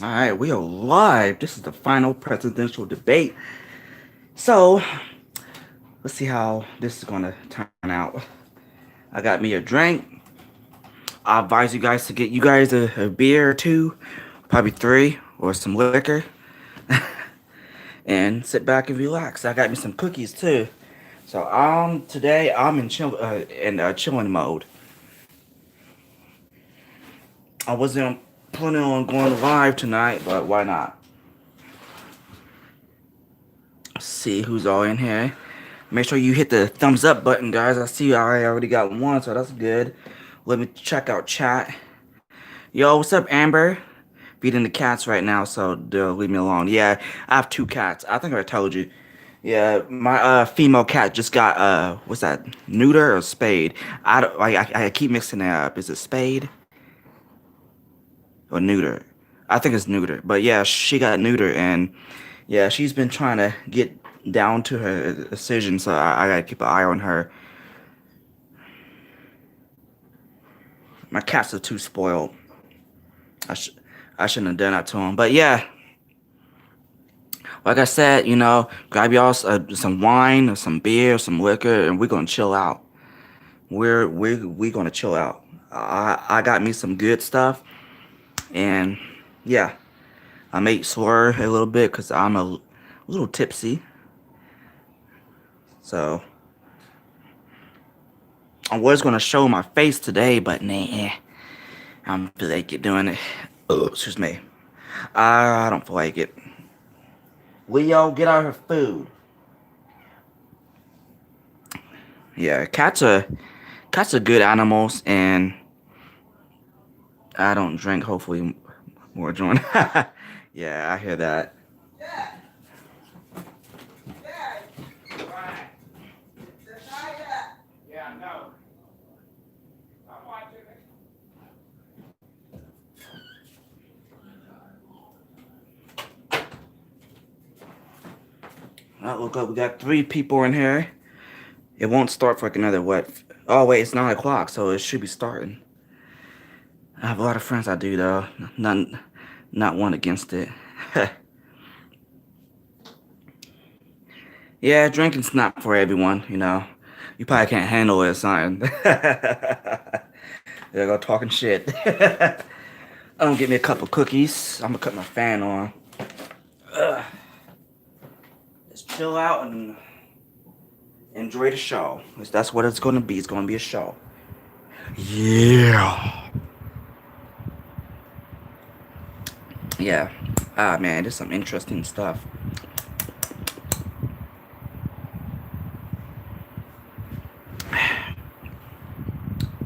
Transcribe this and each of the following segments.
All right, we are live. This is the final presidential debate. So, let's see how this is going to turn out. I got me a drink. I advise you guys to get you guys a beer or two, probably three, or some liquor, and sit back and relax. I got me some cookies too. So, today I'm in chilling mode. I wasn't planning on going live tonight, but why not? See who's all in here. Make sure you hit the thumbs up button, guys. I see I already got one, so that's good. Let me check out chat. Yo, what's up, Amber? Feeding the cats right now, so they'll leave me alone. Yeah, I have two cats. I think I told you. Yeah, my female cat just got what's that? Neuter or spade? I don't like. I keep mixing it up. Is it spade or neuter? I think it's neuter. But yeah, she got neuter, and yeah, she's been trying to get down to her decision, so I gotta keep an eye on her. My cats are too spoiled. I sh I shouldn't have done that to them. But yeah, like I said, grab y'all some wine or some beer or some liquor, and we're gonna chill out. We gonna chill out. I got me some good stuff, and yeah, I may slur a little bit because I'm a little tipsy. So I was gonna show my face today, but nah, I'm feel like it doing it. Oh, excuse me. I don't feel like it. Leo, get out her food. Yeah, cats are good animals, and I don't drink. Hopefully, more join. Yeah, I hear that. Look up. We got three people in here. It won't start for like another what? Oh wait, it's 9 o'clock, so it should be starting. I have a lot of friends I do though. Not one against it. Yeah, drinking's not for everyone. You probably can't handle it or something. There go talking shit. Get me a couple cookies. I'm gonna cut my fan on. Ugh. Let's chill out and enjoy the show. 'Cause that's what it's gonna be. It's gonna be a show. Yeah. Yeah. Ah man, there's some interesting stuff.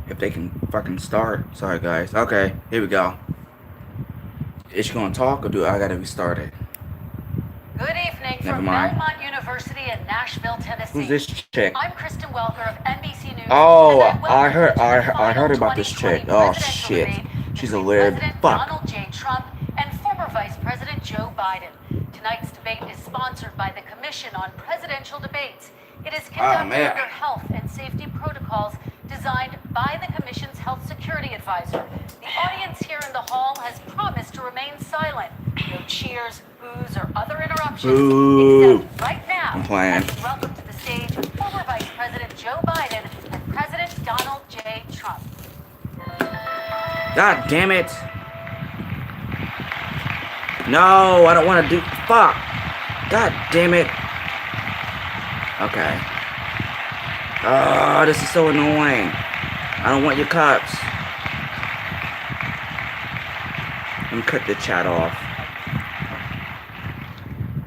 If they can fucking start. Sorry guys. Okay, here we go. Is she gonna talk or do I gotta restart it? Good evening Never from mind. Belmont University in Nashville, Tennessee. Who's this chick? I'm Kristen Welker of NBC News. Oh, and I welcome to the I heard final about this chick. 2020 Oh presidential shit. debate She's a between weird President fuck. Donald J. Trump and former Vice President Joe Biden. Tonight's debate is sponsored by the Commission on Presidential Debates. It is conducted man. under health and safety protocols designed by the Commission's health security advisor. The audience here in the hall has promised to remain silent. No cheers, boos, or other interruptions. Boo. Except right now, I'm playing. let's welcome to the stage former Vice President Joe Biden and President Donald J. Trump. God damn it. No, I don't want to do. Fuck. God damn it. Okay. Oh, this is so annoying. I don't want your cups. Let me cut the chat off.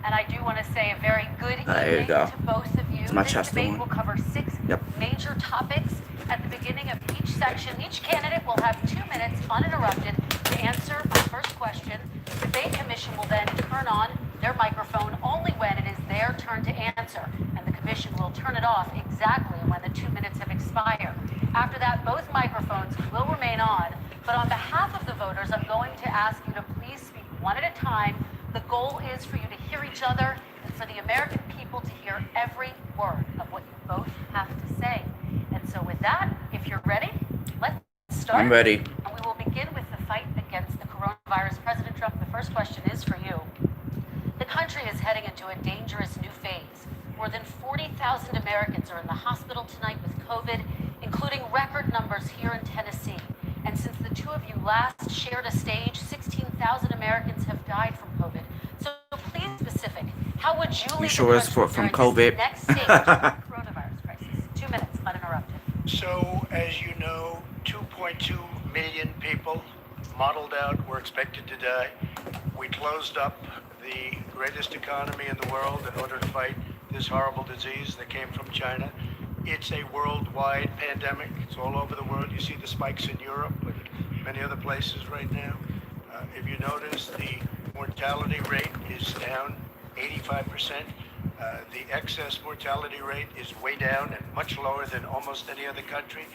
And I do want to say a very good There you evening go. to both of you. It's my This chest debate one. will cover 6 Yep. major topics. At the beginning of each section, each candidate will have 2 minutes uninterrupted to answer the first question. The debate commission will then turn on their microphone only when it is their turn to answer, and the commission will turn it off exactly when the 2 minutes have expired. After that, both microphones will remain on, but on behalf of the voters, I'm going to ask you to please speak one at a time. The goal is for you to hear each other and for the American people to hear every word of what you both have to say. And so with that, if you're ready, let's start. I'm ready. And we will begin with the fight against the coronavirus. President Trump, the first question is for you. The country is heading into a dangerous new phase. More than 40,000 Americans are in the hospital tonight with COVID, including record numbers here in Tennessee. And since the two of you last shared a stage, 16,000 Americans have died from COVID. So please be specific. How would you You lead sure the it's country from during this COVID? next stage of the coronavirus crisis? 2 minutes, uninterrupted. So, as you know, 2.2 million people modeled out were expected to die. We closed up the greatest economy in the world in order to fight this horrible disease that came from China. It's a worldwide pandemic. It's all over the world. You see the spikes in Europe and many other places right now. If you notice, the mortality rate is down 85%. The excess mortality rate is way down and much lower than almost any other country.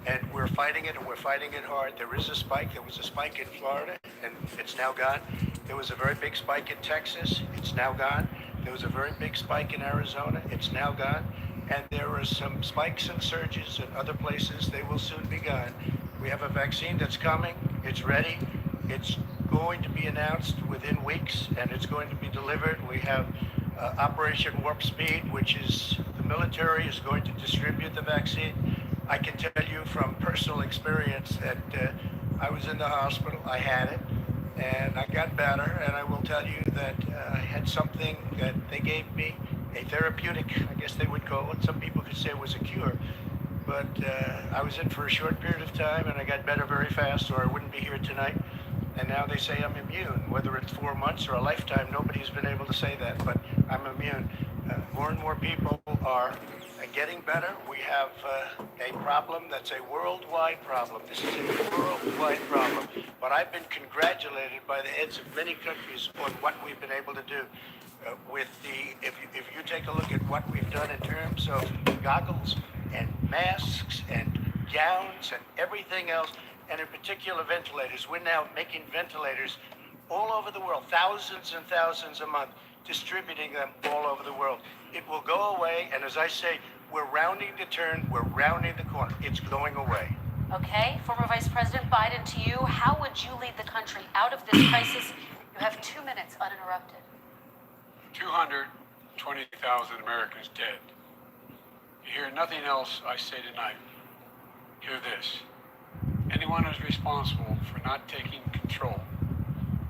And we're fighting it, and we're fighting it hard. There is a spike. There was a spike in Florida, and it's now gone. There was a very big spike in Texas. It's now gone. There was a very big spike in Arizona. It's now gone. And there are some spikes and surges in other places. They will soon be gone. We have a vaccine that's coming. It's ready. It's going to be announced within weeks, and it's going to be delivered. We have Operation Warp Speed, which is the military is going to distribute the vaccine. I can tell you from personal experience that I was in the hospital, I had it, and I got better, and I will tell you that I had something that they gave me, a therapeutic, I guess they would call it. Some people could say it was a cure, but I was in for a short period of time, and I got better very fast, or I wouldn't be here tonight. And now they say I'm immune. Whether it's 4 months or a lifetime, nobody's been able to say that, but I'm immune. More and more people are getting better. We have a problem that's a worldwide problem. This is a worldwide problem. But I've been congratulated by the heads of many countries on what we've been able to do. If you take a look at what we've done in terms of goggles and masks and gowns and everything else, and in particular ventilators. We're now making ventilators all over the world, thousands and thousands a month, distributing them all over the world. It will go away, and as I say, we're rounding the turn, we're rounding the corner. It's going away. Okay, former Vice President Biden, to you, how would you lead the country out of this crisis? You have 2 minutes uninterrupted. 220,000 Americans dead. You hear nothing else I say tonight. Hear this. Anyone who's responsible for not taking control,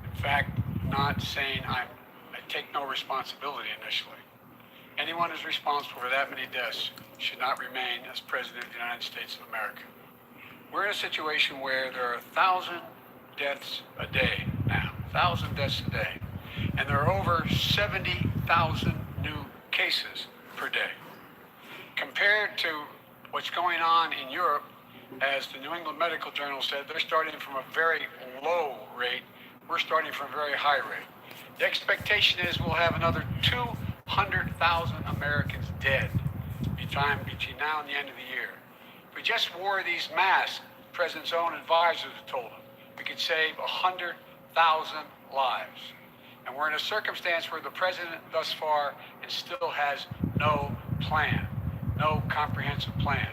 in fact, not saying I take no responsibility initially, anyone who's responsible for that many deaths should not remain as President of the United States of America. We're in a situation where there are 1,000 deaths a day now, 1,000 deaths a day, and there are over 70,000 new cases per day. Compared to what's going on in Europe, as the New England Medical Journal said, they're starting from a very low rate. We're starting from a very high rate. The expectation is we'll have another 200,000 Americans dead between now and the end of the year. If we just wore these masks, the President's own advisors have told him, we could save 100,000 lives. And we're in a circumstance where the President thus far still has no plan, no comprehensive plan.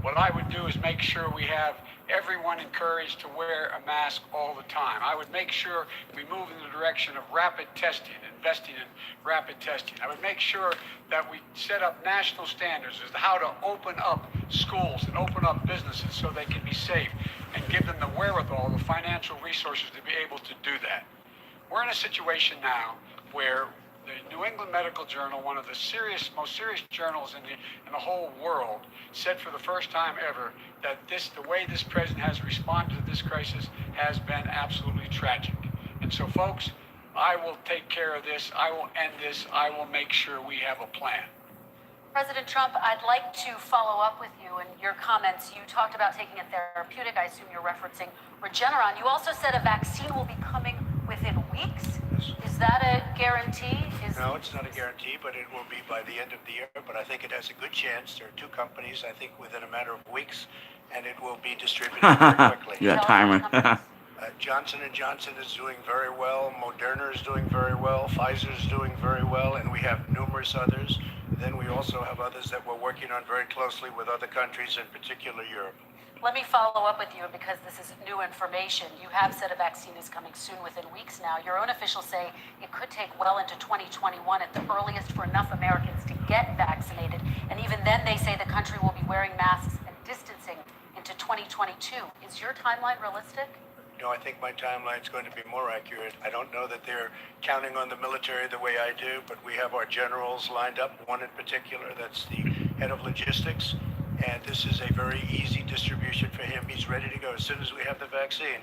What I would do is make sure we have everyone encouraged to wear a mask all the time. I would make sure we move in the direction of rapid testing, investing in rapid testing. I would make sure that we set up national standards as to how to open up schools and open up businesses so they can be safe and give them the wherewithal, the financial resources to be able to do that. We're in a situation now where the New England Medical Journal, one of the most serious journals in the whole world, said for the first time ever that the way this president has responded to this crisis has been absolutely tragic. And so, folks, I will take care of this. I will end this. I will make sure we have a plan. President Trump, I'd like to follow up with you and your comments. You talked about taking a therapeutic. I assume you're referencing Regeneron. You also said a vaccine will be coming within weeks. Is that a guarantee? No, it's not a guarantee, but it will be by the end of the year. But I think it has a good chance. There are two companies, I think, within a matter of weeks, and it will be distributed very quickly. You got a timer. Johnson & Johnson is doing very well. Moderna is doing very well. Pfizer is doing very well, and we have numerous others. Then we also have others that we're working on very closely with other countries, in particular Europe. Let me follow up with you because this is new information. You have said a vaccine is coming soon, within weeks now. Your own officials say it could take well into 2021 at the earliest for enough Americans to get vaccinated. And even then, they say the country will be wearing masks and distancing into 2022. Is your timeline realistic? No, I think my timeline's going to be more accurate. I don't know that they're counting on the military the way I do, but we have our generals lined up, one in particular that's the head of logistics, and this is a very easy distribution for him. He's ready to go as soon as we have the vaccine,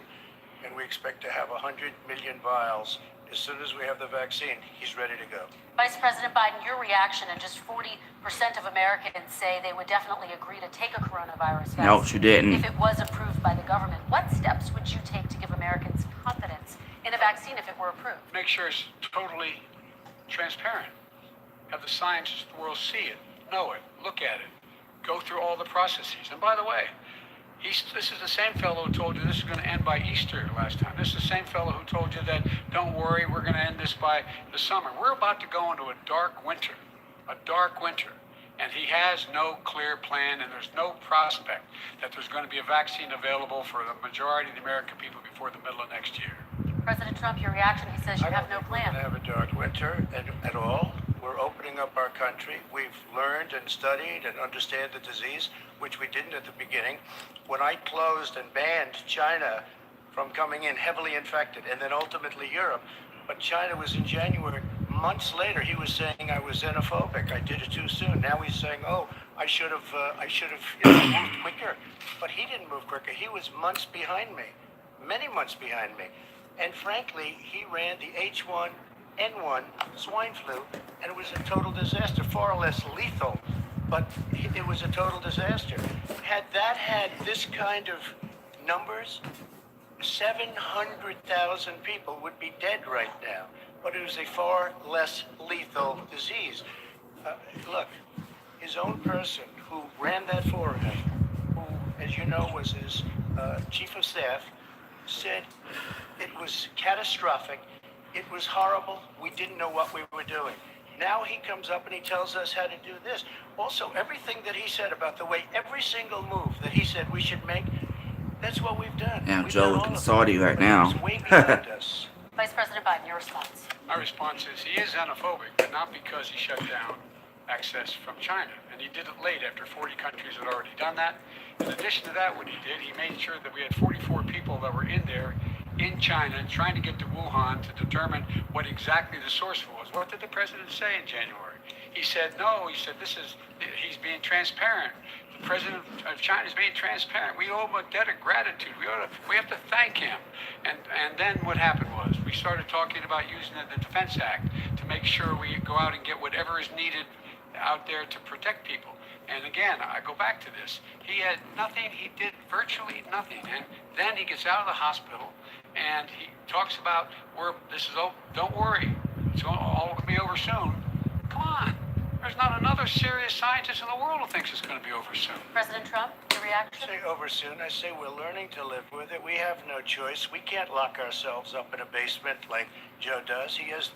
and we expect to have 100 million vials. As soon as we have the vaccine, he's ready to go. Vice President Biden, your reaction, and just 40% of Americans say they would definitely agree to take a coronavirus vaccine. No, she didn't. If it was approved by the government, what steps would you take to give Americans confidence in a vaccine if it were approved? Make sure it's totally transparent. Have the scientists of the world see it, know it, look at it, go through all the processes. And by the way, this is the same fellow who told you this is going to end by Easter last time. This is the same fellow who told you that, don't worry, we're going to end this by the summer. We're about to go into a dark winter, and he has no clear plan, and there's no prospect that there's going to be a vaccine available for the majority of the American people before the middle of next year. President Trump, your reaction, he says you have no plan. I don't think we're going to have a dark winter at all. We're opening up our country. We've learned and studied and understand the disease, which we didn't at the beginning. When I closed and banned China from coming in heavily infected, and then ultimately Europe, but China was in January. Months later, he was saying I was xenophobic. I did it too soon. Now he's saying, oh, I should have moved quicker. But he didn't move quicker. He was months behind me, many months behind me. And frankly, he ran the H1N1 swine flu, and it was a total disaster, far less lethal, but it was a total disaster. Had that had this kind of numbers, 700,000 people would be dead right now, but it was a far less lethal disease. Look, his own person who ran that for him, who, as you know, was his chief of staff, said it was catastrophic. It was horrible. We didn't know what we were doing. Now he comes up and he tells us how to do this. Also, everything that he said about the way every single move that he said we should make, that's what we've done. Yeah, We've Joe done is all in of Saudi it. right But now. it's way behind us. Vice President Biden, your response. My response is he is xenophobic, but not because he shut down access from China. And he did it late after 40 countries had already done that. In addition to that, what he did, he made sure that we had 44 people that were in there in China trying to get to Wuhan to determine what exactly the source was. What did the president say in January? He said, no, he said, he's being transparent. The president of China is being transparent. We owe him a debt of gratitude. We have to thank him. And then what happened was we started talking about using the Defense Act to make sure we go out and get whatever is needed out there to protect people. And again, I go back to this. He had nothing. He did virtually nothing. And then he gets out of the hospital and he talks about, don't worry, it's all going to be over soon. Come on. There's not another serious scientist in the world who thinks it's going to be over soon. President Trump, your reaction? I say over soon. I say we're learning to live with it. We have no choice. We can't lock ourselves up in a basement like Joe does. He has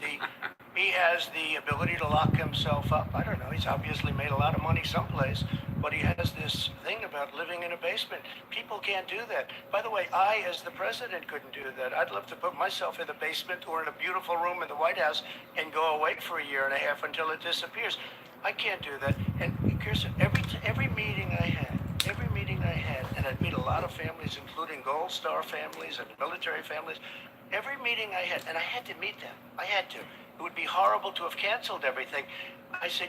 the ability to lock himself up. I don't know. He's obviously made a lot of money someplace, but he has this thing about living in a basement. People can't do that. By the way, I, as the president, couldn't do that. I'd love to put myself in the basement or in a beautiful room in the White House and go away for a year and a half until it disappears. I can't do that. And Kirsten, every meeting I had, and I'd meet a lot of families, including Gold Star families and military families, every meeting I had, and I had to meet them. I had to. It would be horrible to have canceled everything. I said,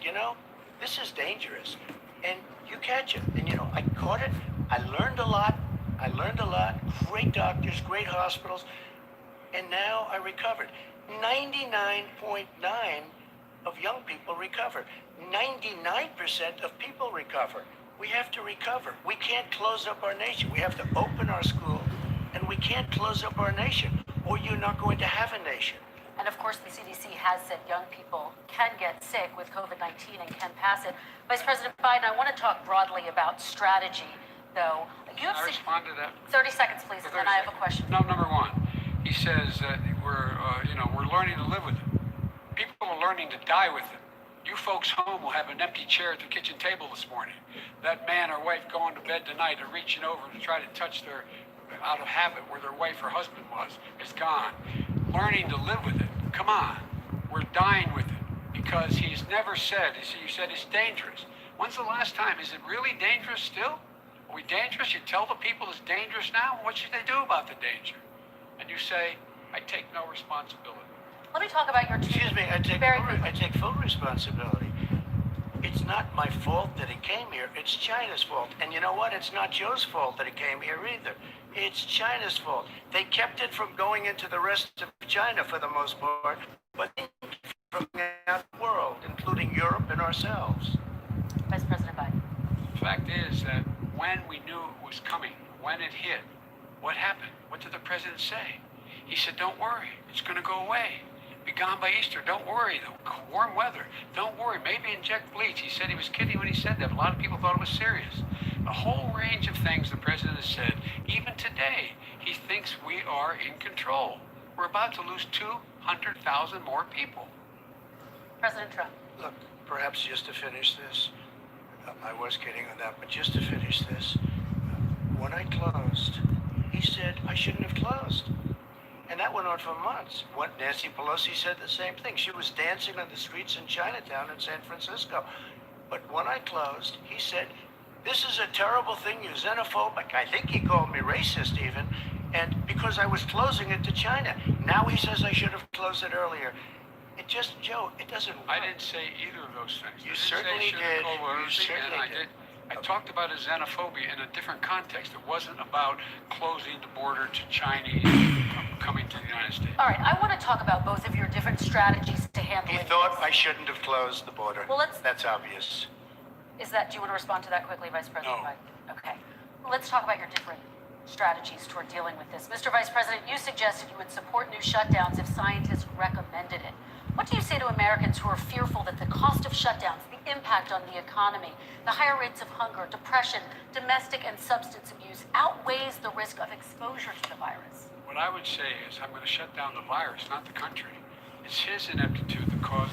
this is dangerous. And you catch it. And, I caught it. I learned a lot. Great doctors, great hospitals. And now I recovered. 99.9 of young people recover. 99% of people recover. We have to recover. We can't close up our nation. We have to open our school, and we can't close up our nation, or you're not going to have a nation. And of course, the CDC has said young people can get sick with COVID-19 and can pass it. Vice President Biden, I want to talk broadly about strategy, though. Can I respond to that? 30 seconds, please, and then I have a question. No, number one, he says that we're learning to live with it. People are learning to die with it. You folks home will have an empty chair at the kitchen table this morning. That man or wife going to bed tonight and reaching over to try to touch their, out of habit, where their wife or husband was, is gone. Learning to live with it. Come on. We're dying with it. Because he's never said, you said it's dangerous. When's the last time? Is it really dangerous still? Are we dangerous? You tell the people it's dangerous now? What should they do about the danger? And you say, I take no responsibility. Let me talk about your Excuse me, I take full responsibility. It's not my fault that he came here. It's China's fault. And you know what? It's not Joe's fault that he came here either. It's China's fault. They kept it from going into the rest of China for the most part, but from out the world, including Europe and ourselves. Vice President Biden. The fact is that when we knew it was coming, when it hit, what happened? What did the president say? He said, don't worry, it's going to go away. Be gone by Easter. Don't worry, the warm weather. Don't worry, maybe inject bleach. He said he was kidding when he said that, but a lot of people thought it was serious. A whole range of things the president has said. Even today, he thinks we are in control. We're about to lose 200,000 more people. President Trump. Look, perhaps just to finish this, I was kidding on that, but just to finish this, when I closed, he said I shouldn't have closed. And that went on for months. Nancy Pelosi said the same thing. She was dancing on the streets in Chinatown in San Francisco. But when I closed, he said, this is a terrible thing, you're xenophobic. I think he called me racist even. And because I was closing it to China. Now he says I should have closed it earlier. It just, Joe, it doesn't work. I didn't say either of those things. You certainly did. You certainly did. I talked about his xenophobia in a different context. It wasn't about closing the border to Chinese coming to the United States. All right, I want to talk about both of your different strategies to handle He thought I shouldn't have closed the border. Well, that's obvious. Do you want to respond to that quickly, Vice President No. Biden? Okay. Well, let's talk about your different strategies toward dealing with this. Mr. Vice President, you suggested you would support new shutdowns if scientists recommended it. What do you say to Americans who are fearful that the cost of shutdowns, the impact on the economy, the higher rates of hunger, depression, domestic and substance abuse outweighs the risk of exposure to the virus? What I would say is I'm going to shut down the virus, not the country. It's his ineptitude that caused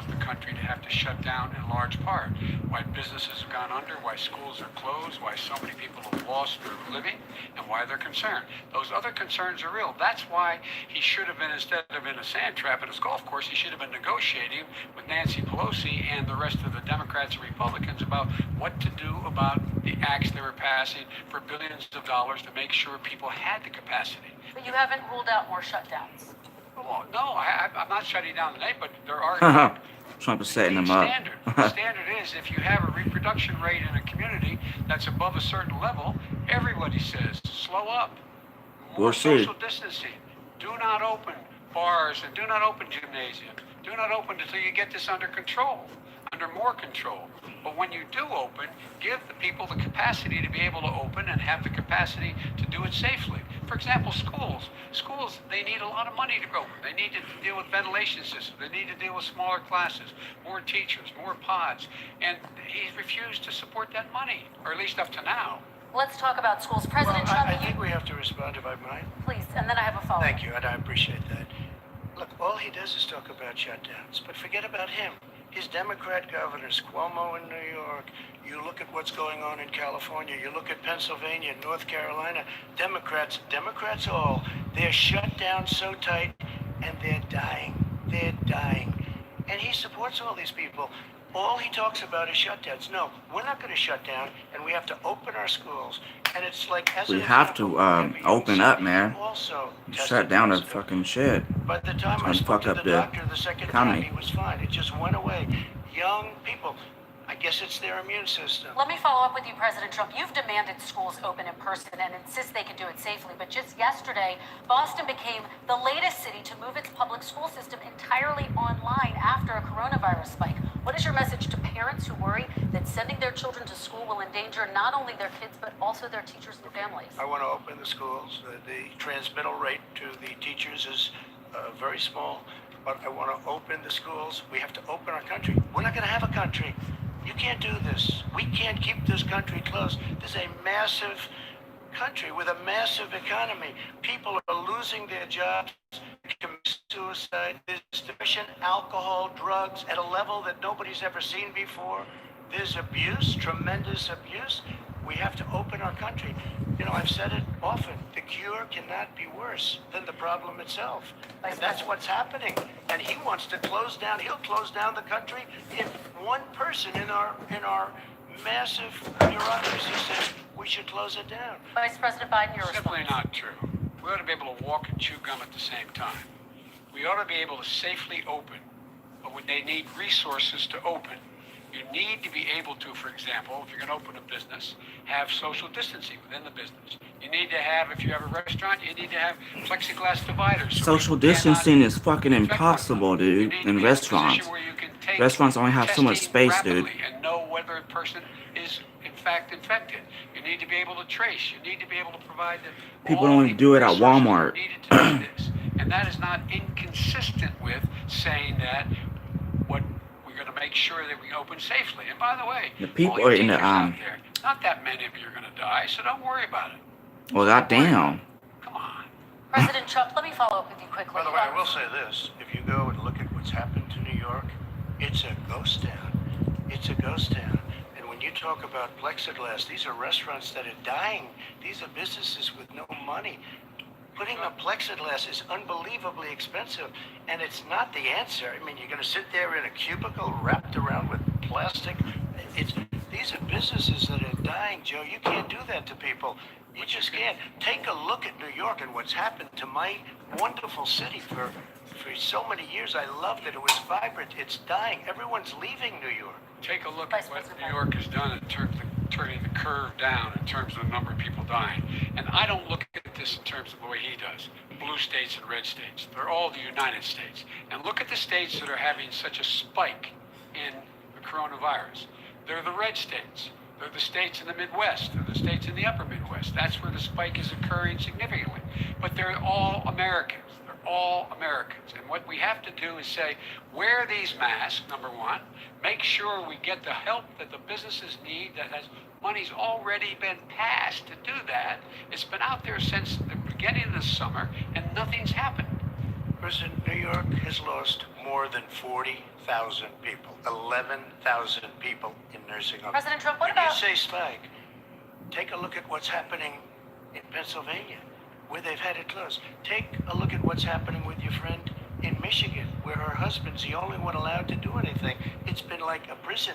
the country to have to shut down in large part. Why businesses have gone under, why schools are closed, why so many people have lost their living, and why they're concerned. Those other concerns are real. That's why he should have been, instead of in a sand trap at his golf course, he should have been negotiating with Nancy Pelosi and the rest of the Democrats and Republicans about what to do about the acts they were passing for billions of dollars to make sure people had the capacity. But you haven't ruled out more shutdowns. Well, no, I'm not shutting down the night, but there are... Trump is setting them up. The standard is if you have a reproduction rate in a community that's above a certain level, everybody says, slow up. More social distancing. Do not open bars and do not open gymnasiums. Do not open until you get this under control, under more control. But when you do open, give the people the capacity to be able to open and have the capacity to do it safely. For example, schools. Schools, they need a lot of money to open. They need to deal with ventilation systems. They need to deal with smaller classes, more teachers, more pods. And he's refused to support that money, or at least up to now. Let's talk about schools. President Trump, I think we have to respond, if I might. please, and then I have a follow-up. Thank you, and I appreciate that. Look, all he does is talk about shutdowns, but forget about him. His Democrat governors, Cuomo in New York, you look at what's going on in California, you look at Pennsylvania, North Carolina, Democrats all, they're shut down so tight, and they're dying. They're dying. And he supports all these people. All he talks about is shutdowns. No, we're not going to shut down, and we have to open our schools. And it's like, as We have to open up, man. Also Shut down the fucking shit. by the time I Trying to spoke fuck to up the the doctor the second economy. time, he was fine. It just went away. Young people, I guess it's their immune system. Let me follow up with you, President Trump. You've demanded schools open in person and insist they can do it safely. But just yesterday, Boston became the latest city to move its public school system entirely online after a coronavirus spike. What is your message to parents who worry that sending their children to school will endanger not only their kids, but also their teachers and families? I want to open the schools. The transmittal rate to the teachers is very small, but I want to open the schools. We have to open our country. We're not going to have a country. You can't do this. We can't keep this country closed. This is a massive country with a massive economy. People are losing their jobs. suicide, there's depression, alcohol, drugs at a level that nobody's ever seen before. There's abuse, tremendous abuse. We have to open our country. You know, I've said it often, the cure cannot be worse than the problem itself. And that's what's happening. And he wants to close down, he'll close down the country if one person in our massive bureaucracy says we should close it down. Vice President Biden, your Simply response. not true. We ought to be able to walk and chew gum at the same time. We ought to be able to safely open, but when they need resources to open, you need to be able to, for example, if you're going to open a business, have social distancing within the business. You need to have, if you have a restaurant, you need to have plexiglass dividers. So Social people distancing cannot is fucking infect one impossible, another. You dude, need to in be in a restaurants. position where you can take Restaurants only have so much testing space, dude. rapidly and know whether a person is in fact infected. You need to be able to trace. You need to be able to provide the People all don't the do it at resources Walmart. needed to do this. And that is not inconsistent with saying that what we're going to make sure that we open safely. And by the way, The people all you are in the, teachers out there, not that many of you are going to die, so don't worry about it. Well, goddamn. Come on. President Trump, let me follow up with you quickly. By the way, I will say this. If you go and look at what's happened to New York, it's a ghost town. It's a ghost town. And when you talk about plexiglass, these are restaurants that are dying. These are businesses with no money. Putting up plexiglass is unbelievably expensive, and it's not the answer. I mean, you're going to sit there in a cubicle wrapped around with plastic. These are businesses that are dying, Joe. You can't do that to people. You just can't. Take a look at New York and what's happened to my wonderful city for so many years. I loved it. It was vibrant. It's dying. Everyone's leaving New York. Take a look Vice at what President New Biden. York has done in terms of turning the curve down in terms of the number of people dying. And I don't look at this in terms of the way he does. Blue states and red states. They're all the United States. And look at the states that are having such a spike in the coronavirus. They're the red states. They're the states in the Midwest. They're the states in the upper Midwest. That's where the spike is occurring significantly. But they're all Americans. They're all Americans. And what we have to do is say, wear these masks, number one. Make sure we get the help that the businesses need that has money's already been passed to do that. It's been out there since the beginning of the summer, and nothing's happened. Listen, New York has lost more than 40,000 people, 11,000 people in nursing homes. President Trump, what When about... you say spike, take a look at what's happening in Pennsylvania, where they've had it closed. Take a look at what's happening with your friend in Michigan, where her husband's the only one allowed to do anything. It's been like a prison.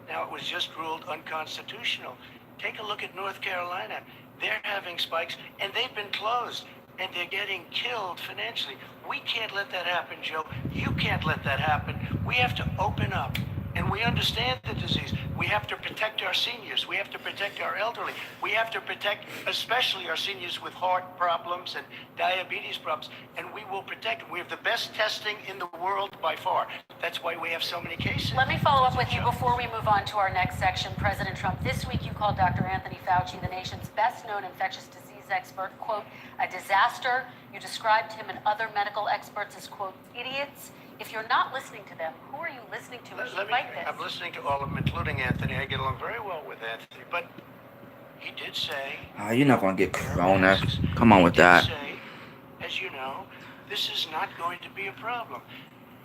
Now it was just ruled unconstitutional. Take a look at North Carolina. They're having spikes, and they've been closed, and they're getting killed financially. We can't let that happen, Joe. You can't let that happen. We have to open up, and we understand the disease. We have to protect our seniors. We have to protect our elderly. We have to protect especially our seniors with heart problems and diabetes problems, and we will protect them. We have the best testing in the world by far. That's why we have so many cases. Let me follow up with you before we move on to our next section. President Trump, this week you called Dr. Anthony Fauci, the nation's best-known infectious disease expert, quote, a disaster. You described him and other medical experts as, quote, idiots. If you're not listening to them, who are you listening to as you fight this? I'm listening to all of them, including Anthony. I get along very well with Anthony, but he did say... You're not gonna get corona. Come on with that. He did say, as you know, this is not going to be a problem.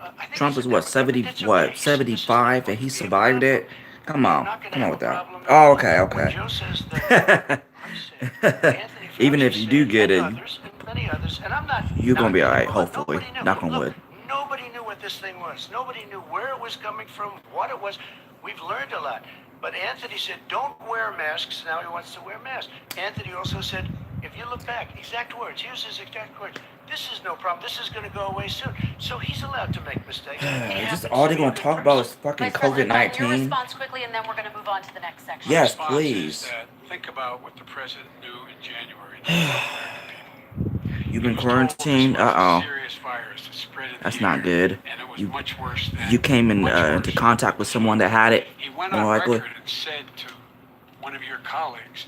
I think Trump it's is a what, Democrat, 70, but that's what, okay. He said this is not 75, going and he to be a survived problem. it? Come We're on, not gonna come on have with a that. problem. Oh, okay, When okay. Joe says that, I said, Anthony Even Fauci if you do said, get and it, others, and many others, and I'm not you're gonna be knocking alright, people, but hopefully. nobody knew. Knock on Look, wood. nobody knew what this thing was. Nobody knew where it was coming from, what it was. We've learned a lot. But Anthony said, don't wear masks. Now he wants to wear masks. Anthony also said, if you look back, exact words, here's his exact words. This is no problem. This is going to go away soon. So he's allowed to make mistakes. He Is happens this all to they're be a gonna good talk about person. is fucking Vice President Biden, your COVID-19? response quickly, and then we're going to move on to the next section. Yes, response please. Is that think about what the president knew in January. And told the American people. You've He been was told this quarantined? was a Uh-oh. serious virus that spread in That's the not air, good. And it was You much worse than you came in much into worse contact with someone that had it, He went more on likely. record and said to one of your colleagues,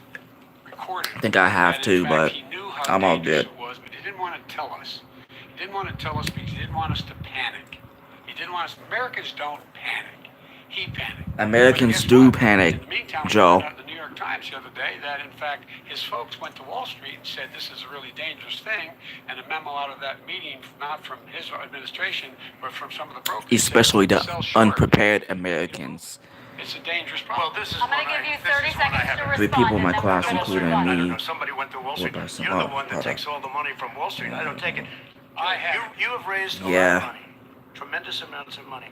recorded. I think I have that, to, in fact, but he knew how I'm all dangerous good. it was, but he didn't want to tell us. He didn't want to tell us because he didn't want us to panic. He didn't want us. Americans don't panic. He panicked. Americans But guess do what? panic, In the meantime, we Joe. found out the New York York Times the other day that, in fact, his folks went to Wall Street and said this is a really dangerous thing, and a memo out of that meeting, not from his administration, but from some of the brokers, Especially said, the sell short. unprepared Americans. It's a dangerous problem. Well, this is I'm going what to give you this 30 is what I seconds have to in- Three respond. people in my and then class, we'll go including to I me. don't know. Somebody went to Wall Street. by some You're the other one that product. takes all the money from Wall Street. I don't take it. I have. You have raised a lot Yeah. of money, tremendous amounts of money,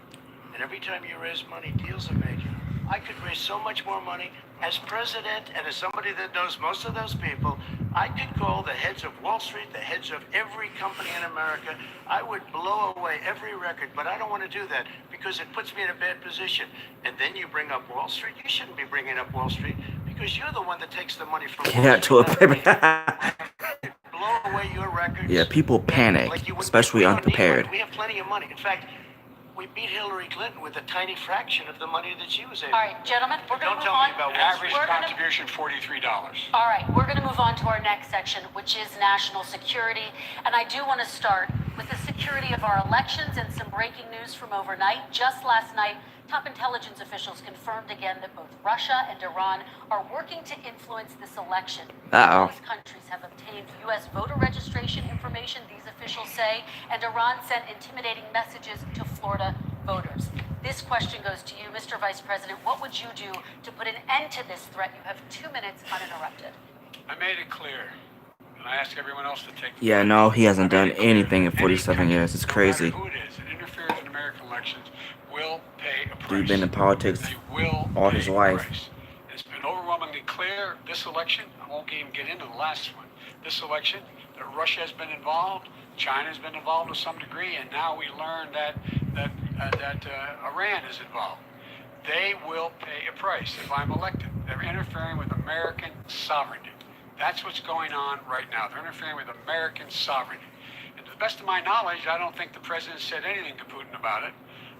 and every time you raise money, deals are made. I could raise so much more money as president and as somebody that knows most of those people. I could call the heads of Wall Street, the heads of every company in America. I would blow away every record, but I don't want to do that because it puts me in a bad position. And then you bring up Wall Street. You shouldn't be bringing up Wall Street because you're the one that takes the money from Wall Yeah, to Street. a not me. paper. Blow away your records. Yeah, people panic, Like you would- especially we don't need unprepared. money. We have plenty of money. In fact, we beat Hillary Clinton with a tiny fraction of the money that she was able. All right, gentlemen, we're going Don't to move tell on. me about Wall Average Street. We're gonna- contribution, $43. All right, we're going to move on to our next section, which is national security. And I do want to start with the security of our elections and some breaking news from overnight. Just last night, top intelligence officials confirmed again that both Russia and Iran are working to influence this election. Uh-oh. Both countries have obtained U.S. voter registration information, these officials say, and Iran sent intimidating messages to Florida voters. This question goes to you, Mr. Vice President. What would you do to put an end to this threat? You have 2 minutes uninterrupted. I made it clear, and I ask everyone else to take the Yeah, point. no, he hasn't I done made it clear anything in that 47 any years. It's country, crazy. No matter who it is that interferes in American elections will pay a price. Dude been in politics They will all pay his a life. price. It's been overwhelmingly clear this election. I won't even get into the last one. This election, that Russia has been involved, China has been involved to some degree, and now we learned that Iran is involved. They will pay a price if I'm elected. They're interfering with American sovereignty. That's what's going on right now. They're interfering with American sovereignty. And to the best of my knowledge, I don't think the president said anything to Putin about it.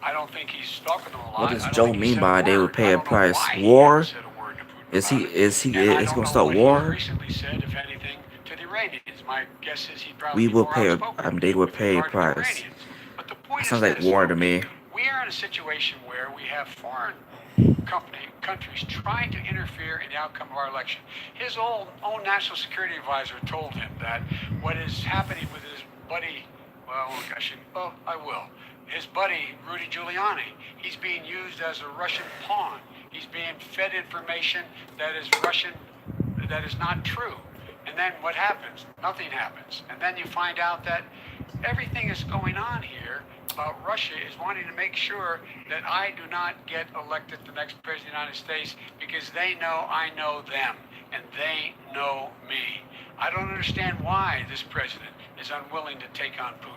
I don't think he's talking to him a lot. What does I don't Joe think he mean said by a they word. would pay I a don't know price? why he War? hasn't said a word to Putin Is he about it. is he And I is don't gonna know start what he war? recently said, if anything, to the Iranians. My guess is he'd probably We be will more pay a outspoken they would with pay a regard to the price. Iranians. But the point That sounds is like this, war to folks. me. We are in a situation where we have foreign countries trying to interfere in the outcome of our election. His own national security advisor told him that what is happening with his buddy, well, I shouldn't, well, I will. His buddy, Rudy Giuliani, he's being used as a Russian pawn. He's being fed information that is Russian, that is not true. And then what happens? Nothing happens. And then you find out that everything that's going on here about Russia is wanting to make sure that I do not get elected the next president of the United States because they know I know them and they know me. I don't understand why this president is unwilling to take on Putin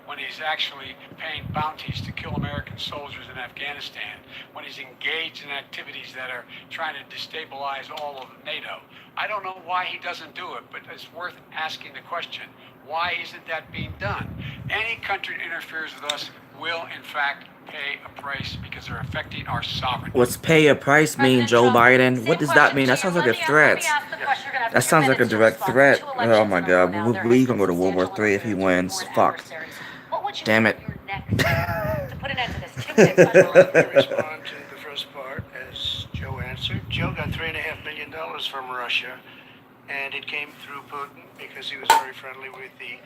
when he's actually paying bounties to kill American soldiers in Afghanistan, when he's engaged in activities that are trying to destabilize all of NATO. I don't know why he doesn't do it, but it's worth asking the question, why isn't that being done? Any country that interferes with us will, in fact, pay a price because they're affecting our sovereignty. What's pay a price mean, President Joe Trump, Biden? same What does that question mean? to That you. sounds Let like a me threat. ask the question. You're gonna have That 2 sounds like a minutes to direct respond. threat. Two Oh elections my in a row God, now. There we has gonna been go to World War substantial III if he interference with wins. foreign Fuck. adversaries. What would you Damn do it. your next to put an end to this? 2 minutes uninterrupted. To respond to the first part, as Joe answered, Joe got $3.5 million from Russia, and it came through Putin because he was very friendly with the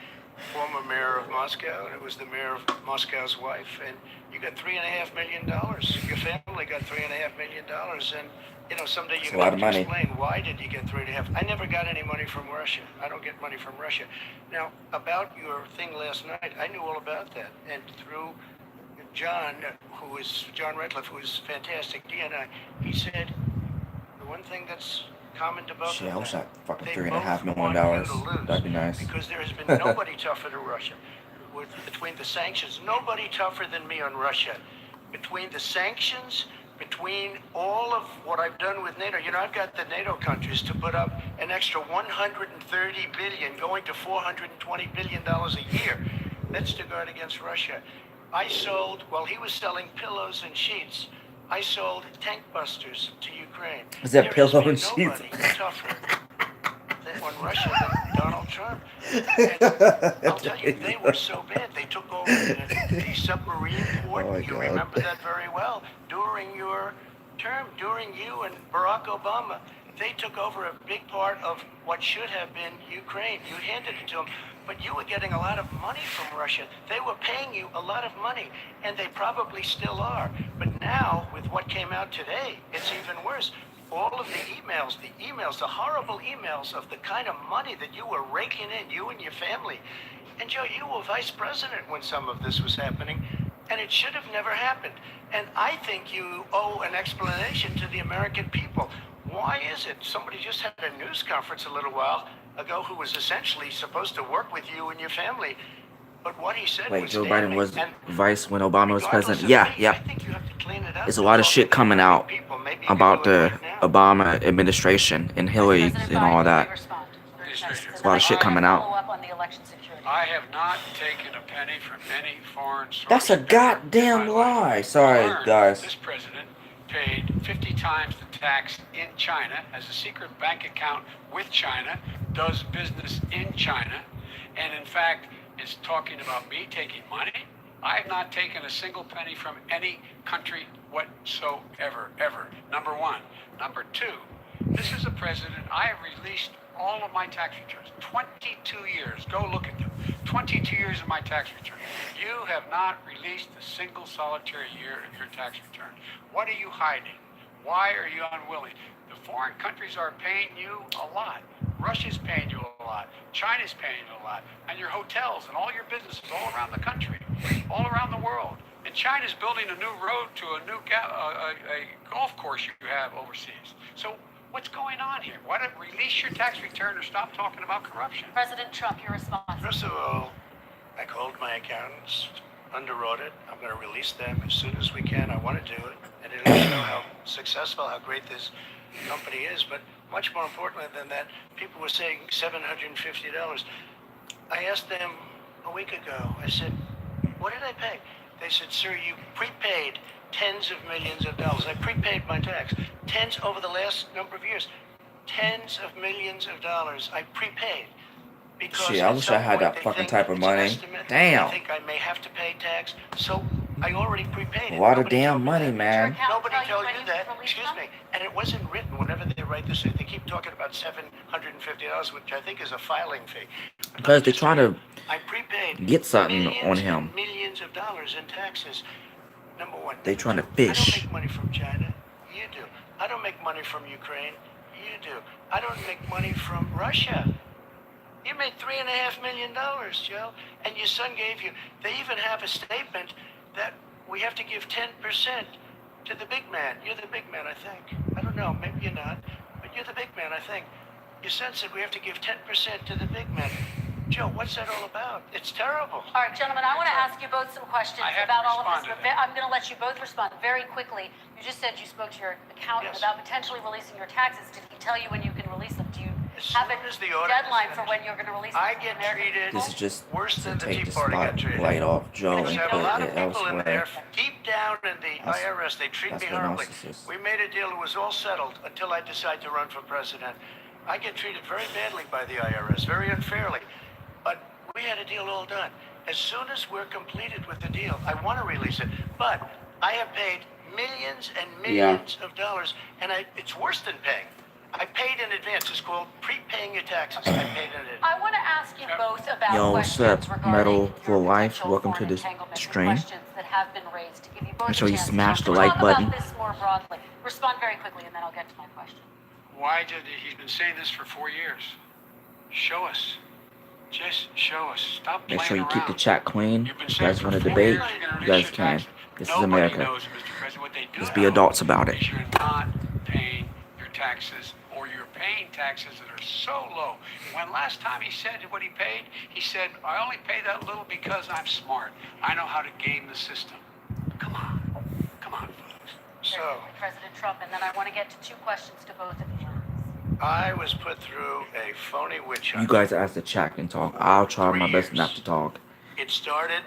former mayor of Moscow, and it was the mayor of Moscow's wife, and you got $3.5 million. Your family got $3.5 million, and you know someday That's you're a lot going of to money. explain why did you get 3.5. I never got any money from Russia. I don't get money from Russia. Now about your thing last night, I knew all about that, and through John, John Redcliffe, who is fantastic DNI, he said the one thing that's common to both Shit, of I wish them, I fucking they $3.5 both million. want you to lose. That'd be nice. Because there has been nobody tougher to Russia. Between the sanctions, nobody tougher than me on Russia. Between the sanctions, between all of what I've done with NATO, you know, I've got the NATO countries to put up an extra 130 billion, going to 420 billion dollars a year. That's to guard against Russia. I sold, while he was selling pillows and sheets, I sold tank busters to Ukraine. Is that There pillow has and been sheets? nobody tougher on Russia than Donald Trump. And I'll tell you, they were so bad. They took over the submarine port. Oh my You God. remember that very well. During your term, during you and Barack Obama, they took over a big part of what should have been Ukraine. You handed it to them, but you were getting a lot of money from Russia. They were paying you a lot of money, and they probably still are. But now, with what came out today, it's even worse. All of the emails, the horrible emails of the kind of money that you were raking in, you and your family. And Joe, you were vice president when some of this was happening, and it should have never happened. And I think you owe an explanation to the American people. Why is it? Somebody just had a news conference a little while ago who was essentially supposed to work with you and your family. But what he said Wait, was Joe Biden damning. was And vice when Obama was regardless president? of Yeah, me, yeah. I think you have to clean it up. There's a lot of Talk shit to the coming American out people. Maybe you can about do it the right now. Obama administration and Hillary President and Biden, all can that. we respond? There's a lot of shit coming out. Follow up on the election security. I have not taken a penny from any foreign source. That's a ever in goddamn my life. lie. Sorry, Learned guys. This president paid 50 times the tax in China, has a secret bank account with China, does business in China, and in fact is talking about me taking money. I have not taken a single penny from any country whatsoever, ever. Number one. Number two, this is a president, I have released all of my tax returns. 22 years. Go look at them. 22 years of my tax return. You have not released a single solitary year of your tax return. What are you hiding? Why are you unwilling? The foreign countries are paying you a lot. Russia's paying you a lot. China's paying you a lot. And your hotels and all your businesses all around the country, all around the world. And China's building a new road to a new a golf course you have overseas. So what's going on here? Why don't release your tax return or stop talking about corruption? President Trump, your response. First of all, I called my accountants, underwrote it. I'm going to release them as soon as we can. I want to do it. And it doesn't know how successful, how great this company is. But much more importantly than that, people were saying $750. I asked them a week ago, I said, what did I pay? They said, sir, you prepaid tens of millions of dollars. I prepaid my tax. Tens over the last number of years. Tens of millions of dollars I prepaid. Because Shit, I at wish some I had point that they fucking think type of it's an money. estimate. Damn. They think I may have to pay tax. So I already prepaid A it. lot of Nobody damn told me money, that. man. Nobody Tell you told when you you that. can release Excuse them? me. And it wasn't written whenever they write this. They keep talking about $750, which I think is a filing fee. Because they're trying to I prepaid get something on millions him. and millions of dollars in taxes. Number one. They Number trying to two, I fish. don't make money from China. You do. I don't make money from Ukraine. You do. I don't make money from Russia. You made $3.5 million, Joe, and your son gave you. They even have a statement that we have to give 10% to the big man. You're the big man, I think. I don't know. Maybe you're not, but you're the big man, I think. Your son said we have to give 10% to the big man. Joe, what's that all about? It's terrible. All right, gentlemen, I want to ask you both some questions I have about to all of this, respond to but that. I'm going to let you both respond very quickly. You just said you spoke to your accountant Yes. about potentially releasing your taxes. Did he tell you when you can release them? Do you As have a soon as the audit deadline is for when you're going to release them? I to the get American treated This people? is just worse to than the take Tea the Party got treated. spotlight off Joe Because and I have put a lot it of people in there elsewhere. deep down in the That's- IRS. They treat that's me the horribly. narcissist. We made a deal. It was all settled until I decided to run for president. I get treated very badly by the IRS, very unfairly. But we had a deal all done. As soon as we're completed with the deal, I want to release it. But I have paid millions and millions of dollars, and it's worse than paying. I paid in advance. It's called prepaying your taxes. I paid in advance. I want to ask you both about Yo, what's questions up, regarding Metal your for Life? potential Welcome to foreign this entanglement and stream. questions that have been raised to give you both Make sure a you chance smash to the like talk button. about this more broadly. Respond very quickly, and then I'll get to my question. Why did he's been saying this for 4 years? Show us. Just show us. Stop playing Make sure you keep the around. chat clean. You've been If you saying guys for want to 4 debate, years you're gonna you release guys your can. taxes. This is Nobody America. knows, Mr. President, what they do Let's be know adults about it. is you're not paying your taxes, or you're paying taxes that are so low. When last time he said what he paid, he said, I only pay that little because I'm smart. I know how to game the system. Come on. Come on, folks. So President Trump, and then I want to get to two questions to both of you. I was put through a phony witch hunt. You guys ask the chat and talk. I'll try 3 my best years. not to talk. It started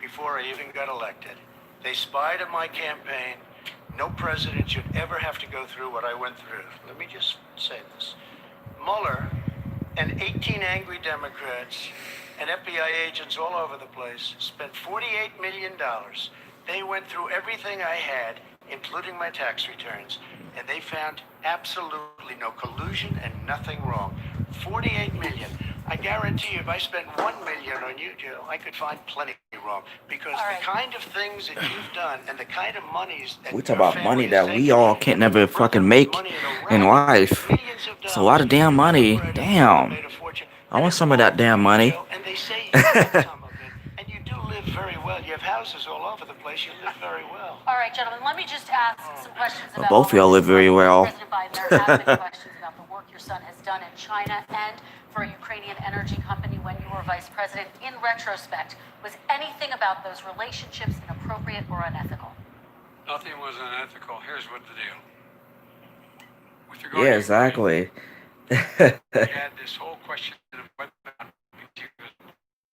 before I even got elected. They spied on my campaign. No president should ever have to go through what I went through. Let me just say this. Mueller and 18 angry Democrats and FBI agents all over the place spent $48 million. They went through everything I had, including my tax returns, and they found absolutely no collusion and nothing wrong. 48 million. I guarantee you, if I spent 1 million on you, Joe, I could find plenty wrong. Because All right. the kind of things that you've done and the kind of monies that We talk your about family money has that we taken, all can't and never your brother fucking made make money in a racket, life. millions of It's a lot of dollars. damn money. Brad Damn. made a fortune, I and want it's some of all that damn for you, money. Joe, and they say you get some of it, and you do live very well. You have houses all over the place. You live very well. All right, gentlemen, let me just ask some questions Well, about both of all y'all this. live very well. President Biden, there have been questions about the work your son has done in China and for a Ukrainian energy company when you were vice president. In retrospect, was anything about those relationships inappropriate or unethical? Nothing was unethical. Here's what the deal. With regard Yeah, to exactly. we had this whole question of whether or not he was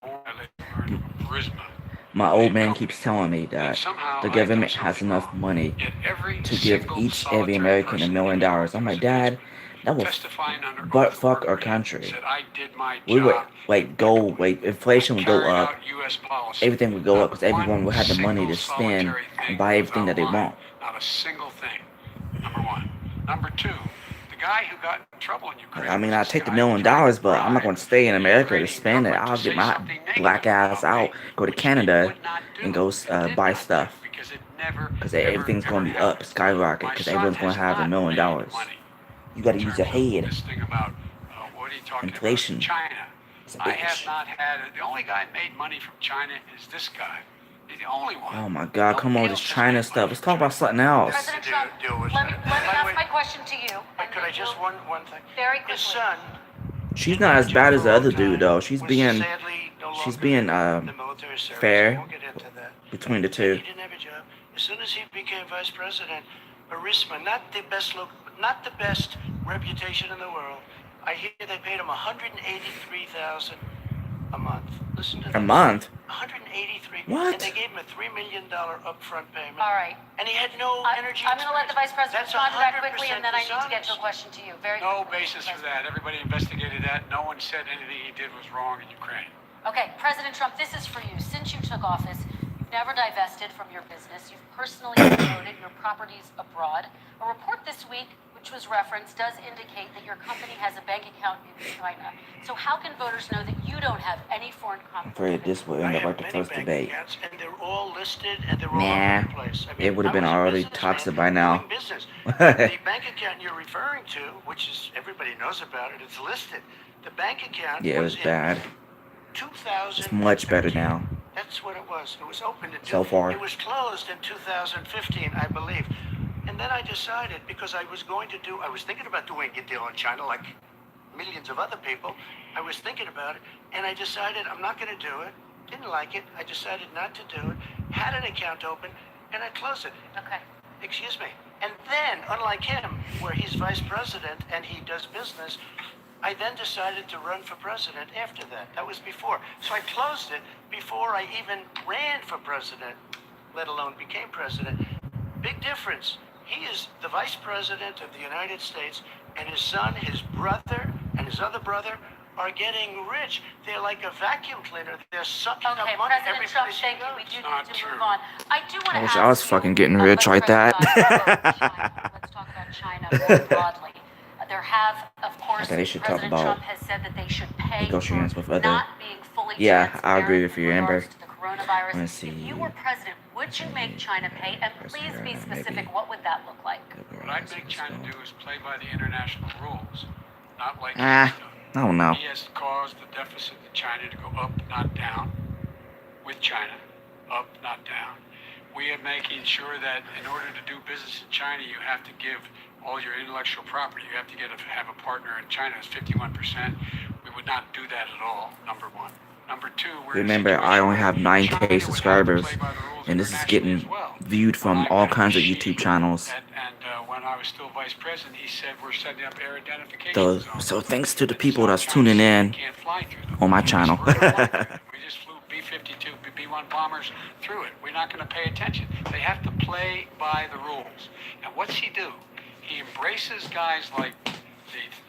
born charisma. My old man keeps telling me And that somehow the I done government has something enough wrong. money Yet every to give single every solitary American person $1 million. in New York I'm was like, against Dad, me. that will Testifying under butt oath fuck were our me. country. Said I did my We would job like go like inflation would go carried up, out U.S. policy. everything would go Not up because everyone would have the money to single spend solitary and thing buy was everything out that they of line. want. Not a single thing. Number one. Number two, the guy who got in trouble in Ukraine. I mean, was I this take the guy $1 who million, tried to but I'm not bribe going to stay in the America to Ukrainian spend it. government I'll to get say my something black negative ass about me, out, go to which they Canada, would not do, and go did buy not do, stuff because it never, because ever, everything's ever going to be up, happened. skyrocket My because son everyone's going has to have $1 not million. made money You got to in use your terms of head. this thing about what are you talking Inflation. about? China. It's a I have bitch. not had it. The only guy made money from China is this guy. He's the only one. Oh my God, come on, Nobody this else has China made stuff. money Let's from talk about China. something else. President Deal- Trump, deal with let that. me By the ask way- my question to you. But and could I then just you'll- one thing? Very His quickly. son, She's in not as bad as the for a other long dude time, though. She's was being sadly no she's longer being in the military service. I fair won't get into that. between the And two. he didn't have a job. As soon as he became vice president, Burisma, not the best reputation in the world. I hear they paid him $183,000 a month. Listen to this. A month? 183. What? And they gave him a $3 million upfront payment. All right. And he had no energy. I'm going to let the vice president That's respond to that quickly, and then I need to get to a dishonest. question to you. Very No quickly. basis for that. Everybody investigated that. No one said anything he did was wrong in Ukraine. Okay, President Trump, this is for you. Since you took office, you've never divested from your business. You've personally promoted your properties abroad. A report this week, which was referenced, does indicate that your company has a bank account in China. So how can voters know that you don't have any foreign I'm conflict? afraid this will end I up have like the many first bank debate. accounts, and they're all listed, and they're all Nah, over the place. I mean, it would have I been was a already businessman toxic by now. doing business. The bank account you're referring to, which is everybody knows about it, it's listed. The bank account Yeah, it was in bad. 2013. It's much better now. That's what it was. It was open in So far. It was closed in 2015, I believe. And then I decided, because I was thinking about doing a deal in China like millions of other people. I was thinking about it, and I decided I'm not going to do it. Didn't like it. I decided not to do it. Had an account open, and I closed it. Okay. Excuse me. And then, unlike him, where he's vice president and he does business, I then decided to run for president after that. That was before. So I closed it before I even ran for president, let alone became president. Big difference. He is the vice president of the United States, and his son, his brother, and his other brother are getting rich. They're like a vacuum cleaner. They're sucking up Okay, money President every Trump, place he thank you. We goes. do Not need to true. move on. I do want to I wish ask I was you fucking getting about rich like that. Let's talk about China more broadly. There have, of course, Okay, they should talk President about Trump has said that they should pay negotiations for with other- not being fully Yeah, I transparent agree with you, in Amber. regards to the coronavirus. Let's see. If you were president, would you make China pay? And please be specific. Maybe. What would that look like? What I'd make China do is play by the international rules, not like Ah, he's done. I don't know. He has caused the deficit in China to go up, not down, with China, up, not down. We are making sure that in order to do business in China, you have to give all your intellectual property. You have to have a partner in China is 51%. We would not do that at all, number one. Number two, we're in a Remember, I situation only where have China 9K would have to subscribers, play by the rules and this is internationally getting as well. viewed from When I all met kinds of Xi, YouTube channels. And when I was still vice president, he said we're setting up air identification zones. So thanks to the That people that's South tuning China in Sea can't fly through them. on my We just channel. weren't gonna fly through it. We just flew B-52, B-1 bombers through it. We're not going to pay attention. They have to play by the rules. And what's he do? He embraces guys like the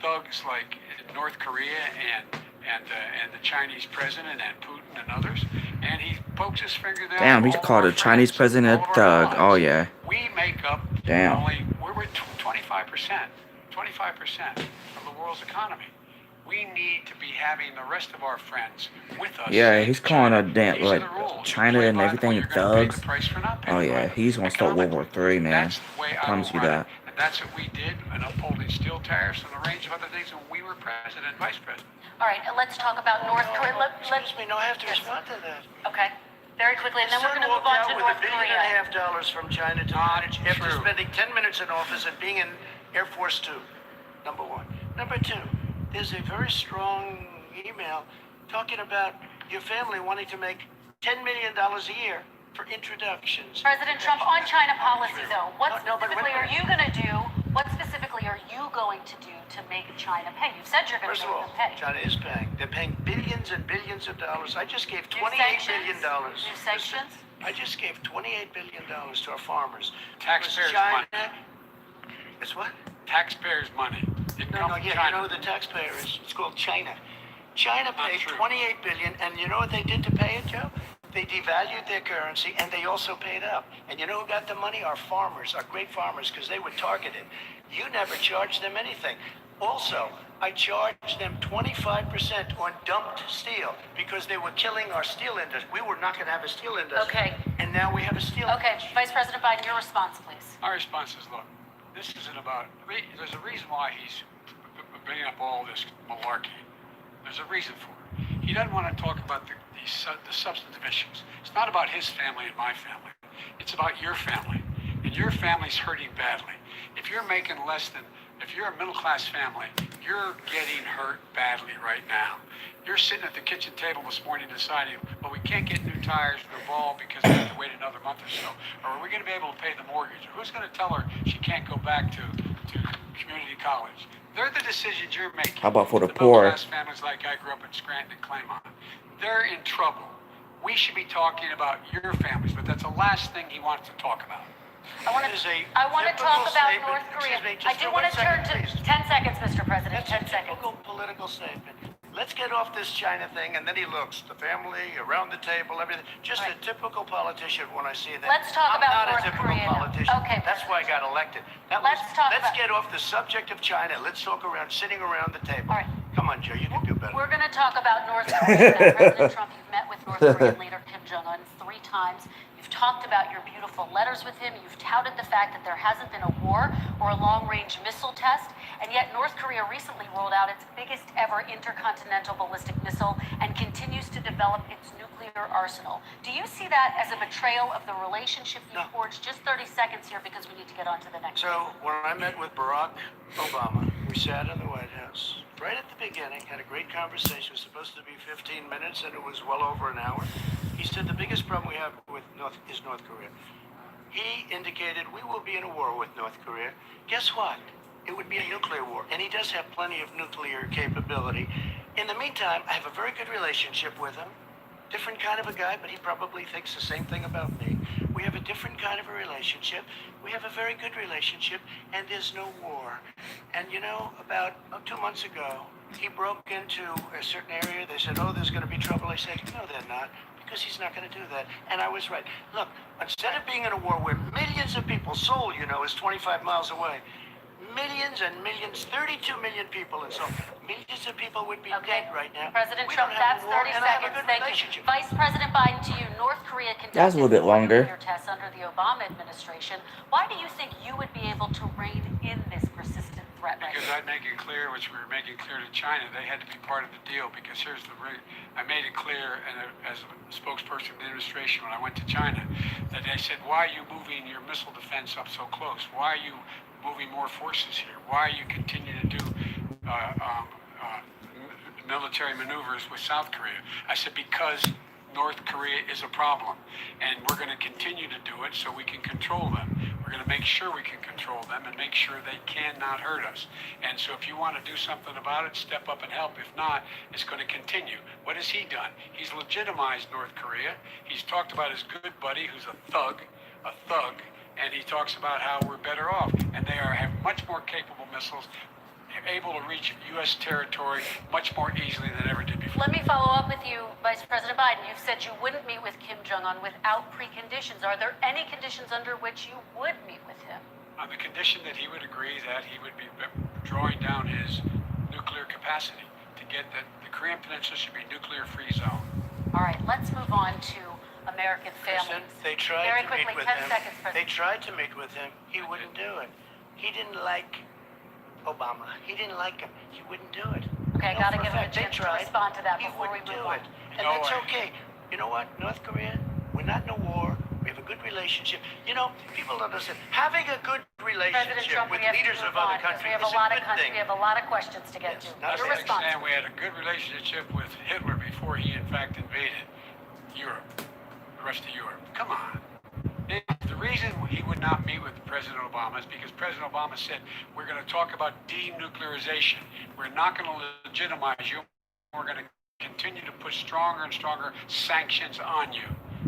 thugs like in North Korea and and the Chinese president and Putin and others, and he pokes his finger down. Damn, he all of called our the Chinese friends, president all a of our thug. Oh, allies. yeah. We make up Damn. only we're 25% of the world's economy. We need to be having the rest of our friends with us. Yeah, he's calling a China, damn, these are like, the rules. You China play and by them or everything you're gonna pay the thugs. price for not Oh, paying yeah, by them. he's gonna start World War III, man. That's the way I promise will you run that. it. And that's what we did in upholding steel tariffs and a range of other things when we were president and vice president. All right, let's talk about North Korea. Excuse me, no, I have to respond to that. Okay, very quickly, and then we're Son going to move walked on out to with North $1.5 billion Korea. from China to Not manage after true. spending 10 minutes in office and being in Air Force Two. Number one. Number two, there's a very strong email talking about your family wanting to make $10 million a year for introductions. President Trump, on China policy, though, what No, but specifically wait a are you going to do? What specifically are you going to do to make China pay? You've said you're going First to of make all, them pay. China is paying. They're paying billions and billions of dollars. I just gave New $28 billion. sanctions? New sanctions? I just gave $28 billion to our farmers. Taxpayers' China, money. It's what? Taxpayers' money. Didn't No, come no, from yeah, China. you know who the taxpayer is? It's called China. China Not paid true. $28 billion, and you know what they did to pay it, Joe? They devalued their currency, and they also paid up. And you know who got the money? Our farmers, our great farmers, because they were targeted. You never charged them anything. Also, I charged them 25% on dumped steel because they were killing our steel industry. We were not going to have a steel industry. Okay. And now we have a steel Okay, industry. Vice President Biden, your response, please. My response is, look, this isn't about. There's a reason why he's bringing up all this malarkey. There's a reason for it. He doesn't want to talk about the substantive issues. It's not about his family and my family. It's about your family, and your family's hurting badly. If you're making less than, if you're a middle-class family, you're getting hurt badly right now. You're sitting at the kitchen table this morning deciding, well, we can't get new tires for the ball because we have to wait another month or so. Or are we going to be able to pay the mortgage? Or who's going to tell her she can't go back to community college? They're the decisions you're making. How about for the poor? poor? Middle-class families like I grew up in Scranton and Claymont. They're in trouble. We should be talking about your families, but that's the last thing he wants to talk about. I want That is to a talk typical about statement. North Korea. Excuse me, I just do for want 1 to turn second, to please. 10 seconds, Mr. President. That's 10 a seconds. typical political statement. Let's get off this China thing, and then he looks. The family, around the table, everything. Just Right. a typical politician when I see that. Let's talk I'm about not North a typical Korea now. politician. Okay, That's why I got elected. Let's talk let's about- get off the subject of China. Let's talk around, sitting around the table. All right. Come on, Joe, you can do better. We're going to talk about North Korea now. President Trump, you've met with North Korean leader Kim Jong-un 3 times. You've talked about your beautiful letters with him. You've touted the fact that there hasn't been a war or a long-range missile test. And yet North Korea recently rolled out its biggest ever intercontinental ballistic missile and continues to develop its nuclear arsenal. Do you see that as a betrayal of the relationship you No. forged? Just 30 seconds here because we need to get on to the next. So when I met with Barack Obama, we sat in the White House. Right at the beginning, had a great conversation. It was supposed to be 15 minutes, and it was well over an hour. He said the biggest problem we have with is North Korea. He indicated we will be in a war with North Korea. Guess what? It would be a nuclear war, and he does have plenty of nuclear capability. In the meantime, I have a very good relationship with him. Different kind of a guy, but he probably thinks the same thing about me. We have a different kind of a relationship. We have a very good relationship, and there's no war. And you know, about 2 months ago, he broke into a certain area. They said, oh, there's going to be trouble. I said, no, they're not, because he's not going to do that. And I was right. Look, instead of being in a war where millions of people, Seoul, you know, is 25 miles away, millions and millions, 32 million people in Seoul, millions of people would be dead right now. President We Trump, don't have that's a war, 30 and I have a seconds. good Thank you. relationship. Vice President Biden, to you. North Korea conducted That's a little bit longer. nuclear tests under the Obama administration. Why do you think you would be able to rein in this persistent threat right Because now? I'd make it clear, which we were making clear to China, they had to be part of the deal. Because here's I made it clear, and as a spokesperson of the administration when I went to China, that they said, why are you moving your missile defense up so close? Why are you moving more forces here? Why are you continuing to do military maneuvers with South Korea? I said, because North Korea is a problem, and we're going to continue to do it so we can control them. We're going to make sure we can control them and make sure they cannot hurt us. And so if you want to do something about it, step up and help. If not, it's going to continue. What has he done? He's legitimized North Korea. He's talked about his good buddy who's a thug, and he talks about how we're better off. And they have much more capable missiles. able to reach U.S. territory much more easily than ever did before. Let me follow up with you, Vice President Biden. You've said you wouldn't meet with Kim Jong-un without preconditions. Are there any conditions under which you would meet with him? On the condition that he would agree that he would be drawing down his nuclear capacity to get that the Korean Peninsula should be nuclear-free zone. All right, let's move on to American families. They tried Very to quickly, meet with 10 him. seconds, They President. tried to meet with him. He wouldn't do it. He didn't like Obama. He didn't like him. He wouldn't do it. Okay, No, gotta for give him a fact, they chance to tried. respond to that He before we wouldn't move do on. it. And No that's way. okay. You know what? North Korea, we're not in a war. We have a good relationship. You know, people don't understand. Having a good President relationship Trump, we with have to leaders move of other on, 'cause countries we have is a lot a of good countries. thing. We have a lot of questions to get Yes, to. not That's Your like response. saying we had a good relationship with Hitler before he, in fact, invaded Europe, the rest of Europe. Come on. The reason he would not meet with President Obama is because President Obama said, we're going to talk about denuclearization. We're not going to legitimize you. We're going to continue to put stronger and stronger sanctions on you.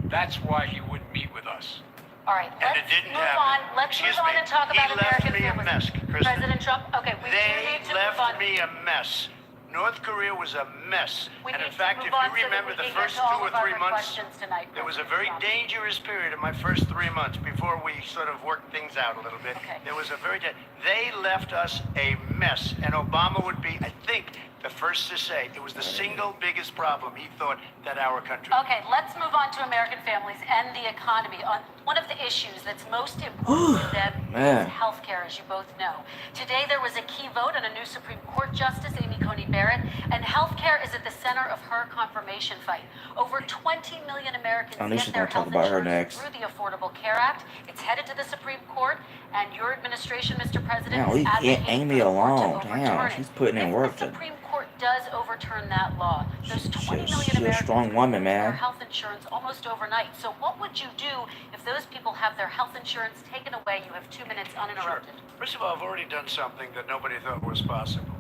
That's why he wouldn't meet with us. All right, And it let's didn't move happen. on. Let's Excuse move on me. and talk He about left American me a families. mess, Kristen. President Trump, okay, we do They need to move on. left me a mess. North Korea was a mess. We And need in to fact, move if on you so that remember we the can get first to all 2 or of our 3 good months, questions tonight, there was a President very Trump. dangerous period in my first 3 months before we sort of worked things out a little bit. Okay. There was a very, they left us a mess. And Obama would be, I think, the first to say it was the single biggest problem he thought that our country. Okay, let's move on to American families and the economy. On one of the issues that's most important to them Man. is health care, as you both know. Today there was a key vote on a new Supreme Court Justice, Amy Coney Barrett, and health care is at the center of her confirmation fight. Over 20 million Americans I knew get she was their gonna talk health about her insurance next. through the Affordable Care Act. It's headed to the Supreme Court, and your administration, Mr. President, Damn, is leave advocating Amy for the court to alone. overturn Damn, it. she's putting in If work the to- Supreme Court does overturn that law, those 20 million she's a Americans strong could woman, lose their man. health insurance almost overnight. So what would you do if those people have their health insurance taken away? You have 2 minutes uninterrupted. First of all, I've already done something that nobody thought was possible.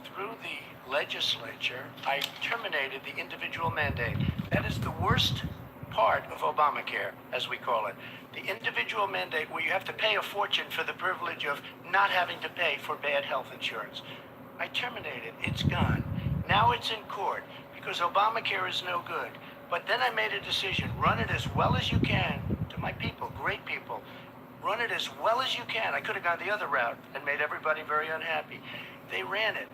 Through the legislature, I terminated the individual mandate. That is the worst part of Obamacare, as we call it. The individual mandate where you have to pay a fortune for the privilege of not having to pay for bad health insurance. I terminated. It's gone. Now it's in court because Obamacare is no good. But then I made a decision. Run it as well as you can to my people, great people. Run it as well as you can. I could have gone the other route and made everybody very unhappy. They ran it.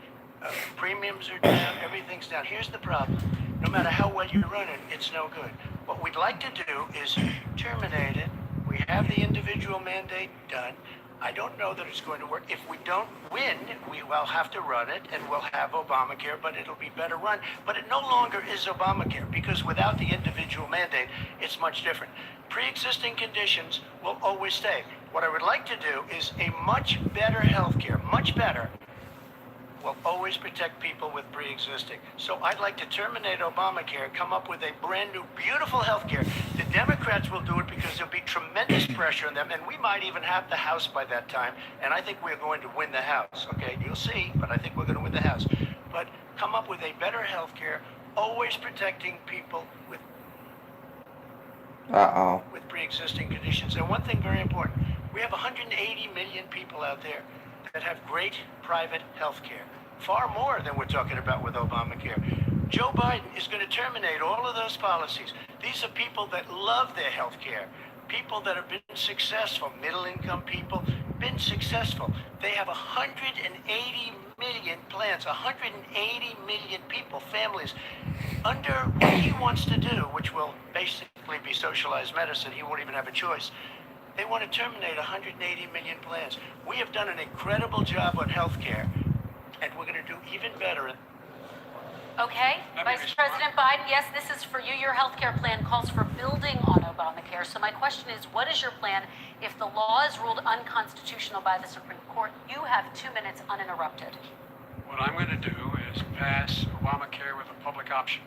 Premiums are down, everything's down. Here's the problem. No matter how well you run it, it's no good. What we'd like to do is terminate it. We have the individual mandate done. I don't know that it's going to work. If we don't win, we will have to run it, and we'll have Obamacare, but it'll be better run. But it no longer is Obamacare, because without the individual mandate, it's much different. Pre-existing conditions will always stay. What I would like to do is a much better healthcare, much better, will always protect people with pre-existing. So I'd like to terminate Obamacare, come up with a brand new, beautiful health care. The Democrats will do it because there'll be tremendous pressure on them, and we might even have the House by that time, and I think we're going to win the House. Okay, you'll see, but I think we're going to win the House. But come up with a better health care, always protecting people with with pre-existing conditions. And one thing very important, we have 180 million people out there that have great private health care, far more than we're talking about with Obamacare. Joe Biden is going to terminate all of those policies. These are people that love their health care, people that have been successful, middle-income people, been successful. They have 180 million plans, 180 million people, families, under what he wants to do, which will basically be socialized medicine. He won't even have a choice. They want to terminate 180 million plans. We have done an incredible job on health care, and we're going to do even better. Okay, Let me Vice respond. President Biden, yes, this is for you. Your health care plan calls for building on Obamacare. So my question is, what is your plan if the law is ruled unconstitutional by the Supreme Court? You have 2 minutes uninterrupted. What I'm going to do is pass Obamacare with a public option.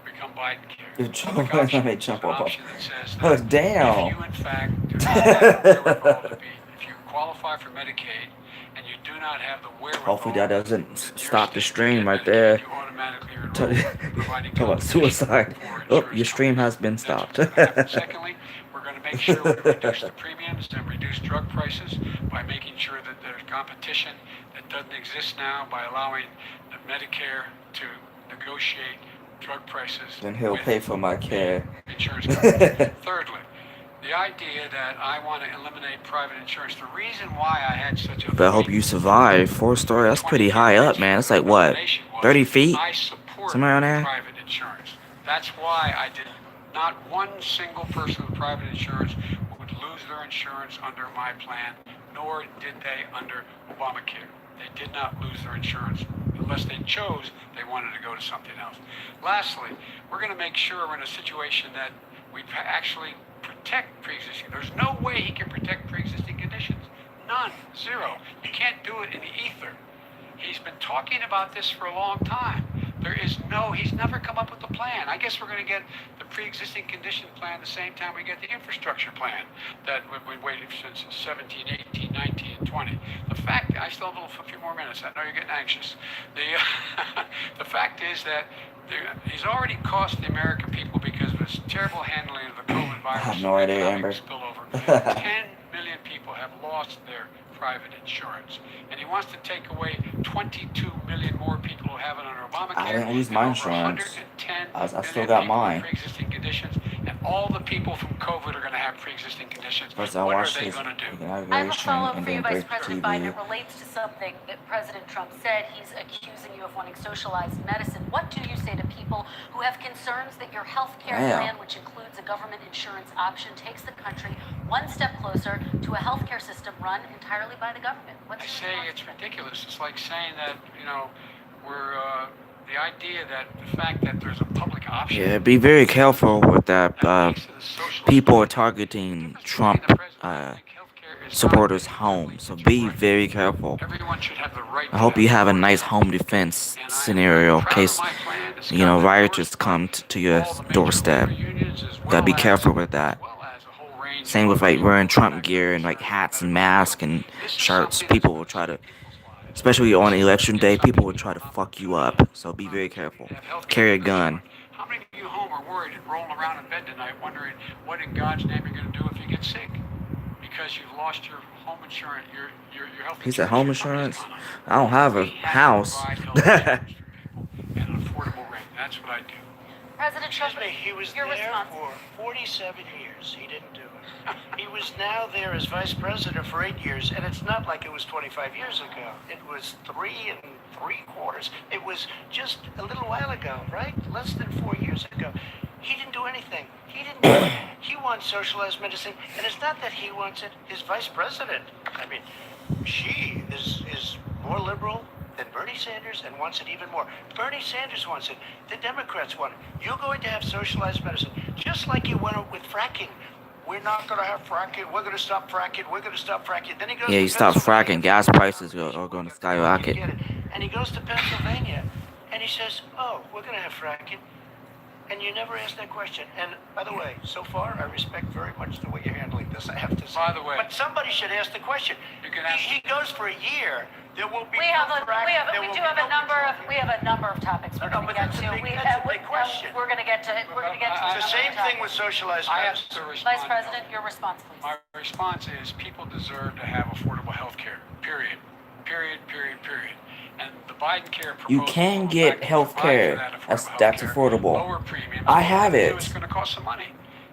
Become Biden-care. Good Public job. option Let me is jump an up. option that says Oh, that damn. if you, in fact, do not have the wherewithal to be, if you qualify for Medicaid and you do not have the wherewithal, Hopefully that doesn't in your stop the state to stream get right Medicaid, there. you automatically are Talk enrolled, providing about compensation suicide. for Oh, insurance your stream companies. has been That's what's stopped. gonna happen. Secondly, we're going to make sure we reduce the premiums and reduce drug prices by making sure that there's competition that doesn't exist now by allowing the Medicare to negotiate drug prices. Then he'll with pay for my care. insurance companies. Thirdly, the idea that I want to eliminate private insurance, the reason why I had such a But I hope you survive. 4-star, that's pretty high up, man. It's like what? 30 feet? I support Somewhere around there? private insurance. That's why I did not one single person with private insurance would lose their insurance under my plan, nor did they under Obamacare. They did not lose their insurance unless they chose they wanted to go to something else. Lastly, we're going to make sure we're in a situation that we actually protect pre-existing. There's no way he can protect pre-existing conditions. None. Zero. You can't do it in the ether. He's been talking about this for a long time. He's never come up with a plan. I guess we're going to get the pre-existing condition plan the same time we get the infrastructure plan that we've been waiting since 17, 18, 19, and 20. The fact, I still have a few more minutes. I know you're getting anxious. The fact is that he's already cost the American people because of his terrible handling of the COVID virus. I have no idea, Amber. Spillover. 10 million people have lost their private insurance, and he wants to take away 22 million more people who have it under Obamacare. I didn't lose my insurance. I still got mine. Pre-existing conditions, and all the people from COVID are going to have pre-existing conditions. First, what I are watched they this going to do? I have a follow-up and for you, then Vice break President Biden. It TV. relates to something that President Trump said. He's accusing you of wanting socialized medicine. What do you say to people who have concerns that your health care Damn. plan, which includes a government insurance option, takes the country one step closer to a health care system run entirely by the government? What's I your say response it's to that? ridiculous. It's like saying that, we're, the idea that the fact that there's a public option. Yeah, be very careful with that. that makes it a socialist People are movement. targeting Difference Trump between the president, I think healthcare is supporters' not home, so completely be right. very careful. Everyone should have the right I hope to you have a affordable nice health. home defense And I'm scenario in proud of case, my plan. It's got rioters endorsed come by to your all the major doorstep. labor unions as Gotta be well careful as- with that. as well as a whole range Same of with like other wearing people. Trump gear and like hats and masks and This is shirts. something People that's will try to, gonna save people's lives. especially on election It's day, something people will try to fuck you up. So be very careful. Have healthcare Carry a insurance. gun. How many of you home are worried and rolling around in bed tonight wondering what in God's name you're going to do if you get sick? Because you've lost your home insurance, your health He said insurance. home your company's insurance? gone up. I don't have a We have to house. provide health insurance for people at an affordable rate. That's what I do. President Trump, Excuse me, he was your there response. for 47 years. He didn't do it. He was now there as vice president for 8 years, and it's not like it was 25 years ago. It was 3 3/4. It was just a little while ago, right? Less than 4 years ago. He didn't do anything. He didn't do it. He wants socialized medicine, and it's not that he wants it. His vice president, I mean, she is more liberal than Bernie Sanders and wants it even more. Bernie Sanders wants it. The Democrats want it. You're going to have socialized medicine, just like you went with fracking. We're not going to have fracking. We're going to stop fracking. We're going to stop fracking. Then he goes Yeah, to you stop Pennsylvania. fracking, gas prices are going to skyrocket. Get it. And he goes to Pennsylvania, and he says, "Oh, we're going to have fracking." And you never ask that question. And by the way, so far, I respect very much the way you're handling this, I have to say. By the way- But somebody should ask the question. You can ask- He goes for a year. There will be We have no a fracking. There we will do be have no a number of control. topics we're No, going but to get that's a to. big- that's a big question. We're going to get to It's the same thing with socialized I have medicine. to respond. Vice President, your response, please. My response is people deserve to have affordable health care. Period. Period, period, period. And the Biden care proposal You can will get in fact health provide for care. that That's health care, affordable. Lower premiums. I have What it. It's going to cost some money.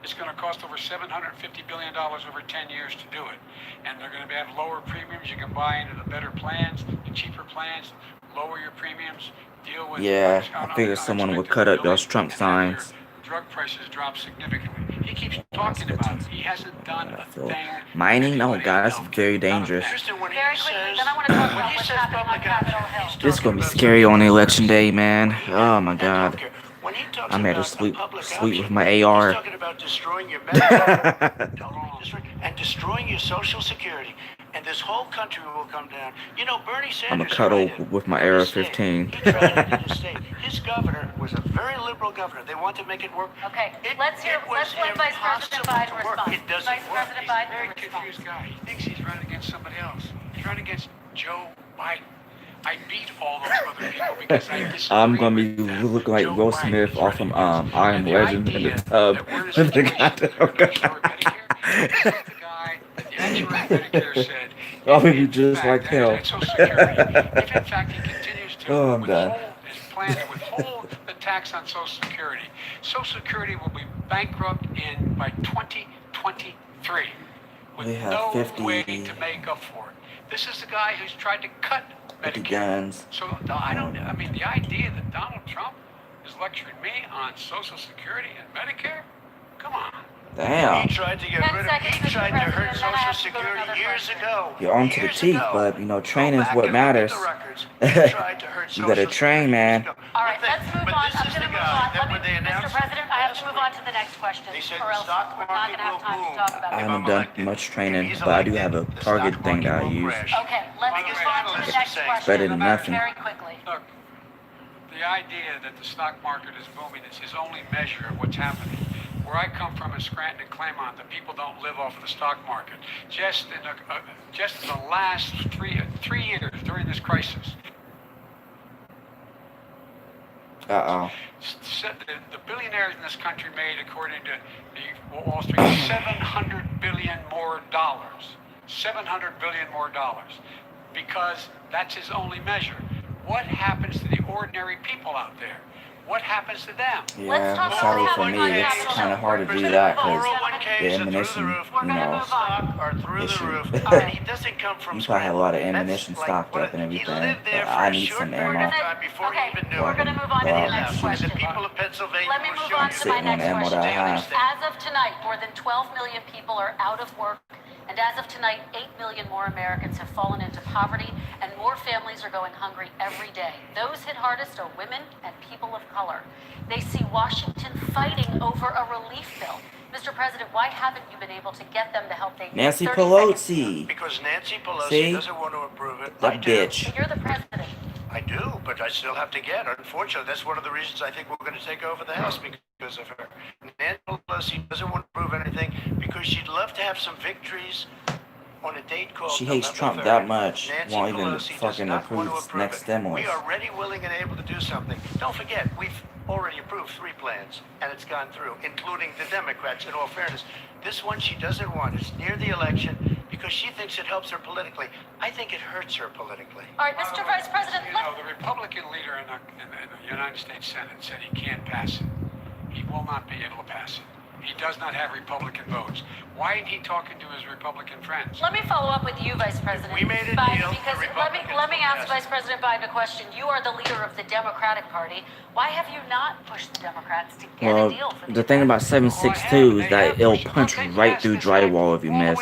It's going to cost over $750 billion over 10 years to do it. And they're going to have lower premiums. You can buy into the better plans, the cheaper plans, lower your premiums, deal with... Yeah, I figured someone would cut up those Trump and have your signs. Drug prices drop significantly. He keeps talking about it. He hasn't done a So, thing. mining? Oh, Anybody God, that's else very can. Not a dangerous. thing. Kristen, when he Very quickly, says- then I want to talk when about he what's says happening on public Capitol option, Hill. he's This is talking gonna be about scary on social election day, medicine. man. Oh my And God. healthcare. When he talks I'm here to about a sleep public with option, my he's AR. talking about destroying your medical and destroying your social security. And this whole country will come down. You know, Bernie Sanders I'ma cuddle tried it with my in his AR-15. state. He tried it in his state. His governor was a very liberal governor. They want to make it work. Okay, It- let's it was let Vice President impossible Biden to work. respond. It doesn't Vice work. President He's Biden, Very your response. confused guy. He thinks he's running against somebody else. He's running against Joe Biden. I beat all those other people because I disagree I'm gonna be with them. looking like Joe Will Biden Smith is off from running against. I Am And the Legend in the idea tub that we're in a with the situation guy. that they're gonna restore Medicare, the guy that the actuary Medicare said, I'll if be in just fact, like him. and Social Security, if in fact he continues to Oh, I'm done. withhold, his plan to withhold the tax on Social Security, Social Security will be bankrupt by 2023 with We have no 50 way to make up for it. This is the guy who's tried to cut Medicare. guns. So I mean, the idea that Donald Trump is lecturing me on Social Security and Medicare? Come on. Damn. He tried to get 10 rid of. seconds, He Mr. tried to hurt President, then I Social have to go to Security another years question. ago. You're on to the Years teeth, ago. but you know, Go training's back what and look at matters. the records. He tried to hurt You gotta Social train, Security man. years ago. All right, But let's move but on. this I'm is going to the move guy on. that when they Mr. announced President, I have to last move week, on to the next question, they said or the else stock we're not market going to have will time to boom. talk about I this. haven't I'm done elected. much If training, he's but I do elected, have a the target stock thing that I market will use. crash. Okay, let's Biggest move on to the analysts next are saying question. Better than nothing. Very quickly. Look, the idea that the stock market is booming is his only measure of what's happening. Where I come from in Scranton and Claymont, the people don't live off of the stock market. Just in the last three years during this crisis, the billionaires in this country made, according to the Wall Street, $700 billion more dollars. $700 billion more dollars, because that's his only measure. What happens to the ordinary people out there? What happens to them? Yeah, talk sadly about for what's me, happening it's on kind of Capitol hard to Hill. do that because 401ks the are through ammunition, the roof. We're you gonna know, move on. Stock are through the issue. roof. All right. And he doesn't come from you probably have a lot of Scranton. ammunition That's stocked like up and he everything, lived there but for I a need short some period ammo. of time before he even knew We're it. going to move on to Well, the next And question. the people of Pennsylvania Let me were move showing on to sitting my on next ammo that I question. have. As of tonight, more than 12 million people are out of work. And as of tonight, 8 million more Americans have fallen into poverty, and more families are going hungry every day. Those hit hardest are women and people of color. They see Washington fighting over a relief bill. Mr. President, why haven't you been able to get them to help? They Nancy 30 seconds. Pelosi. Because Nancy Pelosi See? doesn't want to approve it. That I do. bitch. But you're the president. I do, but I still have to get. Unfortunately, that's one of the reasons I think we're going to take over the House because of her. Nancy Pelosi doesn't want to approve anything because she'd love to have some victories on a date called She hates November Trump 3rd. that much, Nancy won't even Pelosi does fucking not approve want to this approve next it. stimulus. We are ready, willing, and able to do something. Don't forget, we've already approved 3 plans, and it's gone through, including the Democrats, in all fairness. This one she doesn't want. It's near the election because she thinks it helps her politically. I think it hurts her politically. All right, Mr. Vice President, You know, the Republican leader in the United States Senate said he can't pass it. He will not be able to pass it. He does not have Republican votes. Why ain't he talking to his Republican friends? let me follow up with you, Vice President we made a Biden, deal, the because Republicans let me will ask pass Vice it. President Biden a question. You are the leader of the Democratic Party. Why have you not pushed the Democrats to get a deal Well, for the thing about 762 is that it'll punch right through drywall if you miss.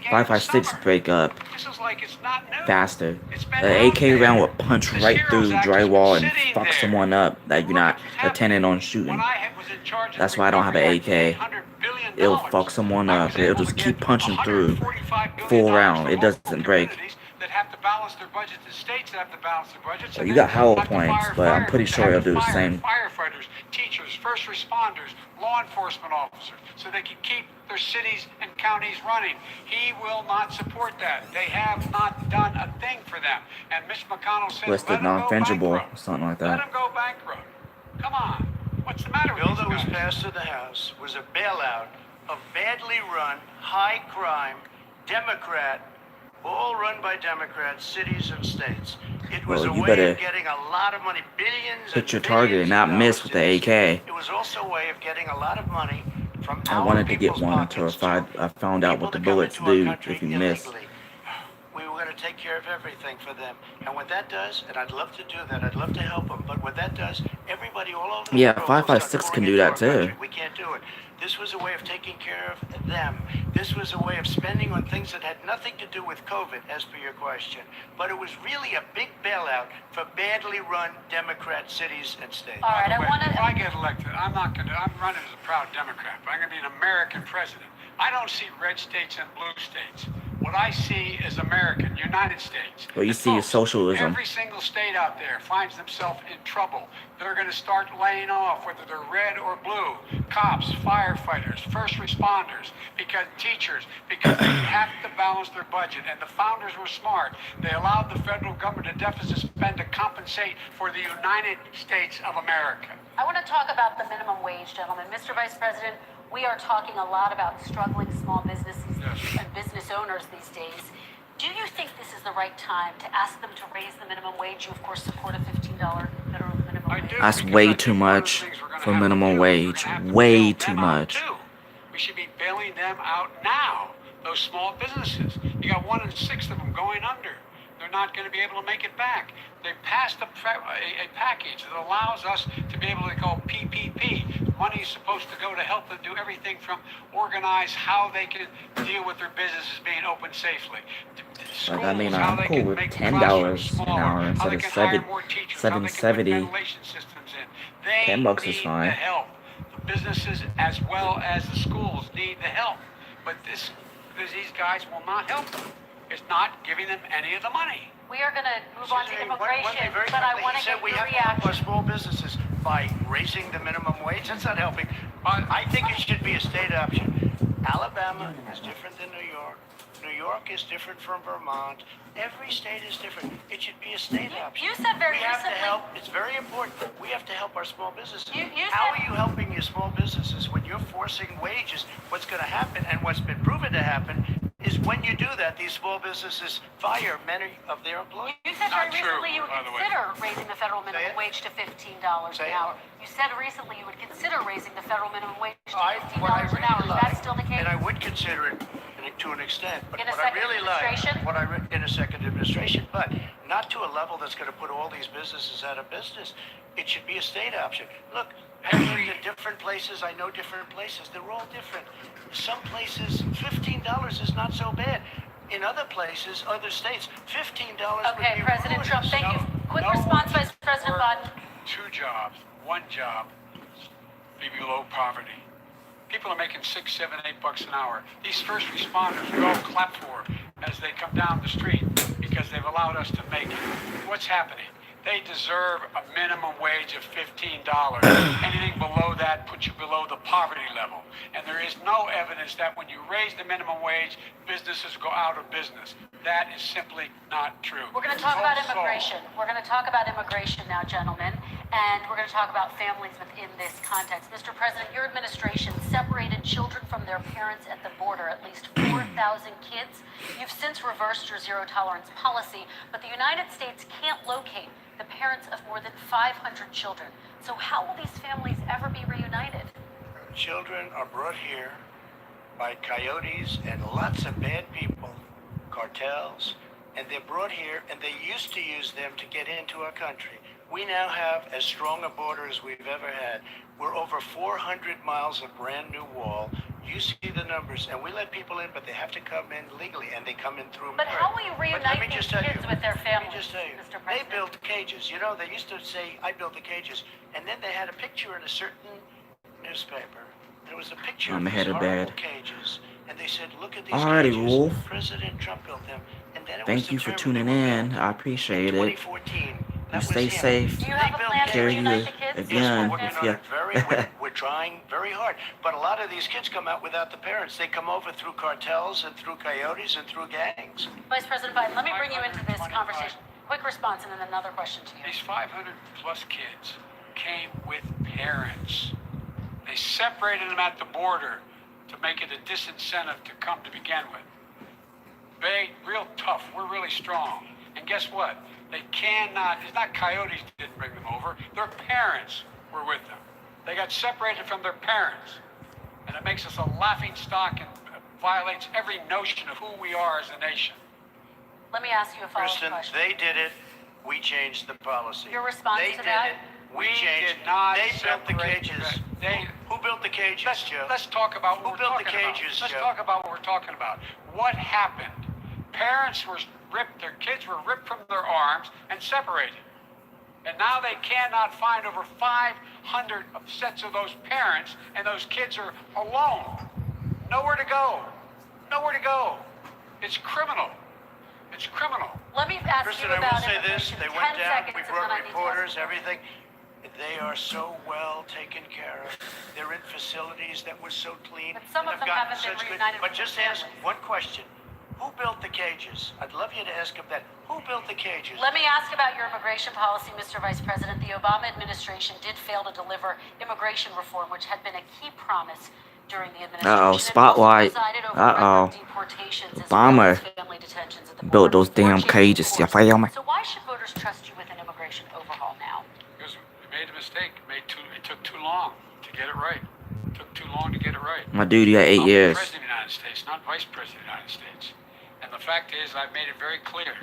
556 break up This is like it's not new. faster. It's been The out AK there. round will punch This right HEROES through Act has been drywall and sitting fuck there. someone up that you're Look not at what's happening. intending on shooting. When I was in charge of That's the why I don't have an recovery AK. act, $800 billion, It'll fuck someone I up. was It'll able just to keep get punching through. $145 billion Full round. for It local doesn't break. communities That have to balance their budgets, the states that have to balance their budgets. Well, and you then got hollow have to points, fire but I'm fire- pretty to sure have it'll to do the fire same. Firefighters, teachers, first responders, law enforcement officers, so they can keep their cities and counties running. He will not support that. They have not done a thing for them. And Mitch McConnell said, Listed let them go non-fungible, bankrupt. something like Let that. them go bankrupt. Come on. What's the matter The bill with that these was guys? passed to the House was a bailout of badly run, high crime, Democrat, all run by Democrats, cities and states. It was Well, a you way better of getting a lot of money, billions hit and your target and billions not of miss dollars with the into AK. cities. It was also a way of getting a lot of money from I our wanted to get people's one until pockets to I found out people what the that come bullets into our do country if you miss. illegally. We were going to take care of everything for them. And what that does, and I'd love to do that, I'd love to help them, but what that does, everybody all over the Yeah, world will start 556 can pouring do into that our too. country. We can't do it. This was a way of taking care of them. This was a way of spending on things that had nothing to do with COVID, as per your question. But it was really a big bailout for badly run Democrat cities and states. All right, By the I way, want if I to. get elected, I'm running as a proud Democrat, but I'm going to be an American president. I don't see red states and blue states. What I see is American, United States. What you And see is folks, socialism. Every single state out there finds themselves in trouble. They're going to start laying off, whether they're red or blue, cops, firefighters, first responders, because teachers, because they have to balance their budget. And the founders were smart. They allowed the federal government to deficit spend to compensate for the United States of America. I want to talk about the minimum wage, gentlemen. Mr. Vice President, We are talking a lot about struggling small businesses Yes. and business owners these days. Do you think this is the right time to ask them to raise the minimum wage? You, of course, support a $15 federal minimum I wage. do. That's because way I too think one of the much things we're gonna for have to minimum do is we're wage. gonna have to Way bail too them out, much. too. We should be bailing them out now. Those small businesses. You got 1 in 6 of them going under. They're not going to be able to make it back. They passed a package that allows us to be able to go PPP. Money is supposed to go to help them do everything from organize how they can deal with their businesses being open safely. Like, I mean, Schools, how I'm they cool can with make $10 classrooms an smaller, hour how instead they of can hire more teachers, how they can put $7.70. ventilation systems in. They 10 bucks is need fine. the help. The businesses as well as the schools need the help. But these guys will not help them. It's not giving them any of the money. We are going to move on to One thing immigration, very but I quickly, want he to said get we your have to help our reaction. small businesses by raising the minimum wage. That's not helping. I think it should be a state option. Alabama is different than New York. New York is different from Vermont. Every state is different. It should be a state option. You said very we have to recently- help. It's very important. We have to help our small businesses. You How said- are you helping your small businesses when you're forcing wages? What's going to happen, and what's been proven to happen, is when you do that, these small businesses fire many of their employees. You said very Not true, recently you would by the way. consider raising the federal Say minimum it. wage to $15 Say an it. hour. You said recently you would consider raising the federal minimum wage to What I $15 an really hour. Is like, that still the case? and I would consider it to an extent, but In a what I second really like, administration? in a second administration, but not to a level that's going to put all these businesses out of business. It should be a state option. Look, I've lived in different places. I know different places. They're all different. Some places, $15 is not so bad. In other places, other states, $15 would Okay, be President ruinous. Trump, thank you. Quick No response, one Vice President should Biden. work 2 jobs, 1 job, be below poverty. People are making $6, $7, $8 an hour. These first responders we all clap for as they come down the street because they've allowed us to make it. What's happening? They deserve a minimum wage of $15. Anything below that puts you below the poverty level. And there is no evidence that when you raise the minimum wage, businesses go out of business. That is simply not true. We're going to talk about Also, immigration. We're going to talk about immigration now, gentlemen, and we're going to talk about families within this context. Mr. President, your administration separated children from their parents at the border, at least 4,000 kids. You've since reversed your zero-tolerance policy, but the United States can't locate the parents of more than 500 children. So how will these families ever be reunited? Children are brought here by coyotes and lots of bad people, cartels, and they're brought here, and they used to use them to get into our country. We now have as strong a border as we've ever had. We're over 400 miles of brand new wall. You see the numbers, and we let people in, but they have to come in legally, and they come in through. But how will you But let reunite me these just tell kids you, with their Let families, me just tell you, Mr. they President? built cages. You know, they used to say, I built the cages, and then they had a picture in a certain newspaper. There was a picture I'm of these ahead of horrible bed. cages, and they said, look at these Alrighty, cages. Wolf. President Trump built them, and then it was Thank you for determined tuning they were in. built I appreciate it. 2014. You That was stay him. safe. Do you have a They built plan to Carry cages. reunite you the kids? Yes, again. we're working If on you- it we're trying very hard. But a lot of these kids come out without the parents. They come over through cartels and through coyotes and through gangs. Vice President Biden, let me bring you into this 525. conversation. Quick response and then another question to you. These 500 plus kids came with parents. They separated them at the border to make it a disincentive to come to begin with. They, real tough, we're really strong. And guess what? They cannot, it's not coyotes that didn't bring them over, their parents were with them. They got separated from their parents. And it makes us a laughing stock and violates every notion of who we are as a nation. Let me ask you a follow-up Kristen, question. they did it. We changed the policy. Your response they to did that? it. We We changed. did not They built the separate cages. they- Who built the cages, Joe? Let's talk about what Who we're built the talking about. cages, Let's Joe? talk about what we're talking about. What happened? Parents were ripped, their kids were ripped from their arms and separated. And now they cannot find over 500 sets of those parents, and those kids are alone. Nowhere to go. Nowhere to go. It's criminal. It's criminal. Let me ask Kristen, you I will about say this. immigration. They 10 went down. seconds We and then brought I need to ask reporters, you. everything. They are so well taken care of. They're in facilities that were so clean. But some and of have them gotten haven't been such good- reunited But with just their ask families. one question. Who built the cages? I'd love you to ask him that. Who built the cages? Let me ask about your immigration policy, Mr. Vice President. The Obama administration did fail to deliver immigration reform, which had been a key promise during the Uh-oh, administration and also spotlight. presided over Uh-oh. record deportations as well Obama as family detentions at the built border those before damn changing cages, you course. feel me? So why should voters trust you with an immigration overhaul now? Because we made a mistake. It took too long to get it right. It took too long to get it right. My dude, you got 8 I'm the years. President of the United States, not Vice President of the United States. And the fact is, I've made it very clear.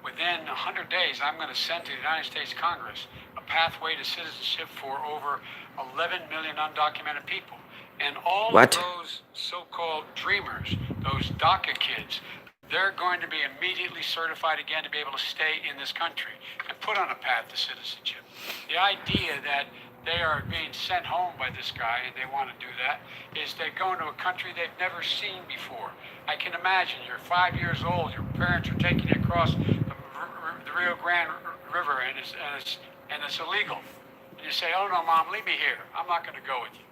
Within 100 days, I'm going to send to the United States Congress a pathway to citizenship for over 11 million undocumented people. And all What? of those so-called dreamers, those DACA kids, they're going to be immediately certified again to be able to stay in this country and put on a path to citizenship. The idea that they are being sent home by this guy and they want to do that is they're going to a country they've never seen before. I can imagine you're 5 years old, your parents are taking you across the Rio Grande River and it's illegal. And you say, oh no, Mom, leave me here. I'm not going to go with you.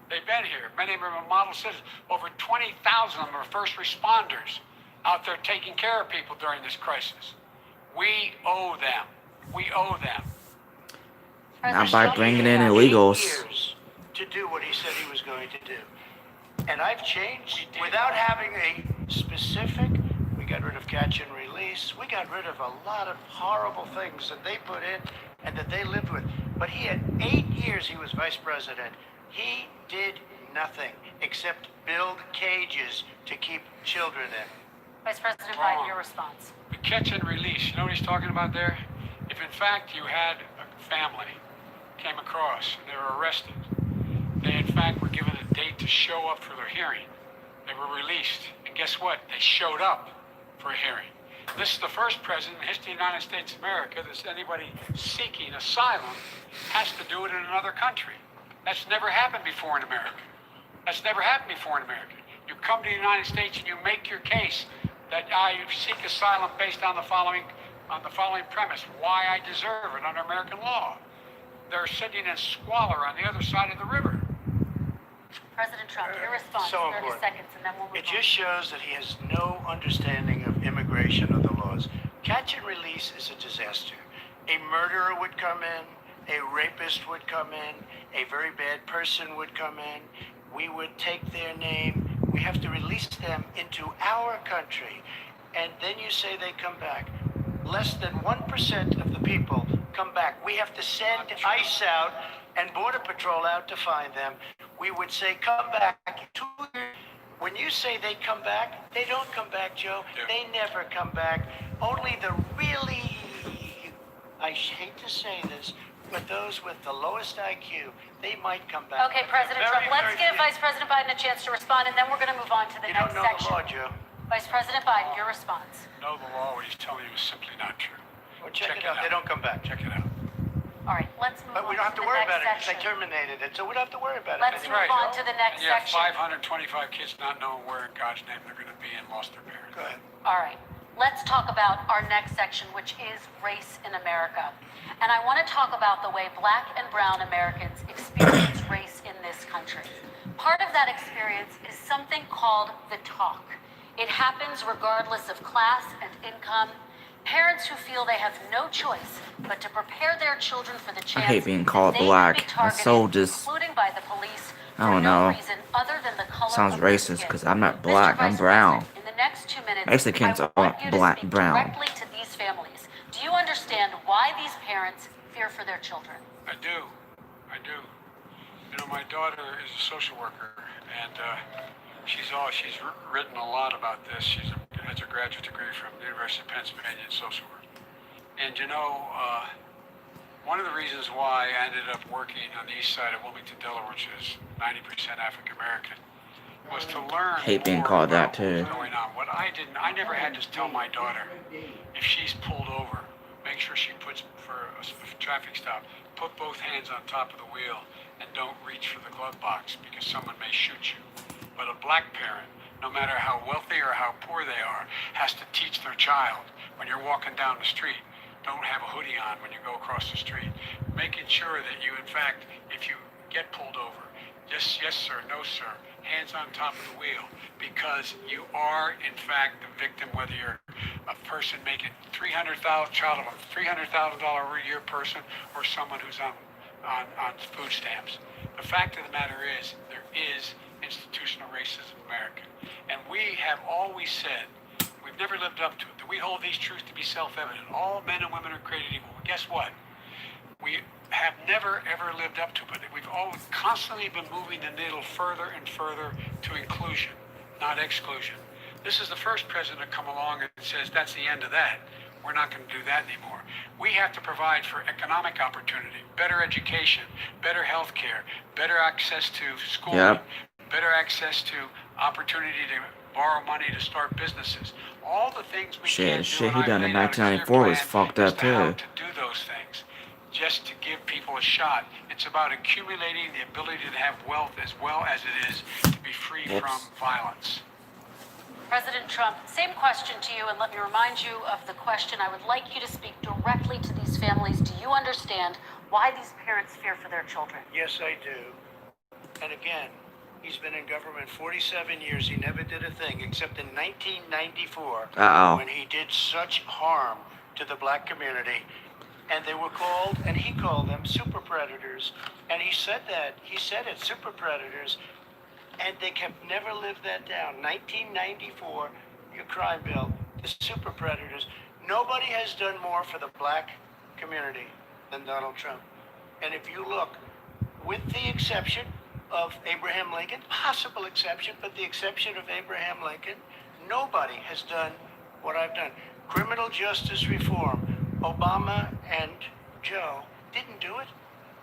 They've been here. Many of them are model citizens. Over 20,000 of them are first responders out there taking care of people during this crisis. We owe them. We owe them. Not by Somebody bringing in had 8 illegals. years to do what he said he was going to do. And I've changed without having a specific. We got rid of catch and release. We got rid of a lot of horrible things that they put in and that they lived with. But he had 8 years he was vice president. He did nothing except build cages to keep children in. Vice President Biden, your response. The catch and release, you know what he's talking about there? If in fact you had a family came across and they were arrested, they in fact were given a date to show up for their hearing. They were released, and guess what? They showed up for a hearing. This is the first president in the history of the United States of America that anybody seeking asylum has to do it in another country. That's never happened before in America. That's never happened before in America. You come to the United States and you make your case that I seek asylum based on the following premise: why I deserve it under American law. They're sitting in squalor on the other side of the river. President Trump, your response. So 30 important. seconds, and then we'll move It on. just shows that he has no understanding of immigration or the laws. Catch and release is a disaster. A murderer would come in, a rapist would come in, a very bad person would come in. We would take their name. We have to release them into our country. And then you say they come back. Less than 1% of the people come back. We have to send ICE out and Border Patrol out to find them. We would say, come back. When you say they come back, they don't come back, Joe. They never come back. Only the really, I hate to say this, but those with the lowest IQ, they might come back. Okay, President Trump, let's give Vice President Biden a chance to respond, and then we're going to move on to the You next don't know section. the law, Joe. Vice President Biden, your response. No, the law, what he's telling you is simply not true. Well, check it out. They don't come back. Check it out. All right, let's move But on we don't have to the worry next about it because they section. terminated it, so we don't have to worry about it. Let's move on to the next And you have section. 525 kids not knowing where in God's name they're going to be and lost their parents. Go ahead. All right, let's talk about our next section, which is race in America. And I want to talk about the way Black and brown Americans experience race in this country. Part of that experience is something called the talk. It happens regardless of class and income. Parents who feel they have no choice but to prepare their children for the chance hate being that called they could black. be That's targeted, so just- including by the police, I for don't no know. reason other than the color Sounds of their racist skin. because I'm not Mr. black, I'm Vice brown. President, in the next 2 minutes, Mexicans I are want you to black, speak brown. directly to these families. Do you understand why these parents fear for their children? I do. I do. You know, my daughter is a social worker, and she's written a lot about this. She has a graduate degree from the University of Pennsylvania in social work. And you know, one of the reasons why I ended up working on the east side of Wilmington, Delaware, which is 90% African American, was to learn Hate being more called about that, what was too. going on. What I never had to tell my daughter, if she's pulled over, make sure she puts, for a traffic stop, put both hands on top of the wheel and don't reach for the glove box because someone may shoot you. But a black parent, no matter how wealthy or how poor they are, has to teach their child when you're walking down the street, don't have a hoodie on when you go across the street. Making sure that you, in fact, if you get pulled over, just yes sir, no sir, hands on top of the wheel, because you are, in fact, the victim, whether you're a person making child of a $300,000 a year person or someone who's on food stamps. The fact of the matter is, there is always said, we've never lived up to it, that we hold these truths to be self-evident. All men and women are created equal. Well, guess what? We have never, ever lived up to it. We've always constantly been moving the needle further and further to inclusion, not exclusion. This is the first president to come along and says, that's the end of that. We're not going to do that anymore. We have to provide for economic opportunity, better education, better health care, better access to schooling, Yep. better access to opportunity to borrow money to start businesses. All the things we Shit, can't do, shit and he I've done in laid out a clear 1994 was plan fucked as up to how too. to do those things, just to give people a shot. It's about accumulating the ability to have wealth as well as it is to be free Whoops. from violence. President Trump, same question to you, and let me remind you of the question. I would like you to speak directly to these families. Do you understand why these parents fear for their children? Yes, I do. And again, he's been in government 47 years. He never did a thing except in 1994 Uh-oh. when he did such harm to the black community. And they were called, and he called them super predators. And he said that. He said it, super predators. And they kept never lived that down. 1994, your crime bill, the super predators. Nobody has done more for the black community than Donald Trump. And if you look, with the exception of Abraham Lincoln, possible exception, but the exception of Abraham Lincoln, nobody has done what I've done. Criminal justice reform. Obama and Joe didn't do it.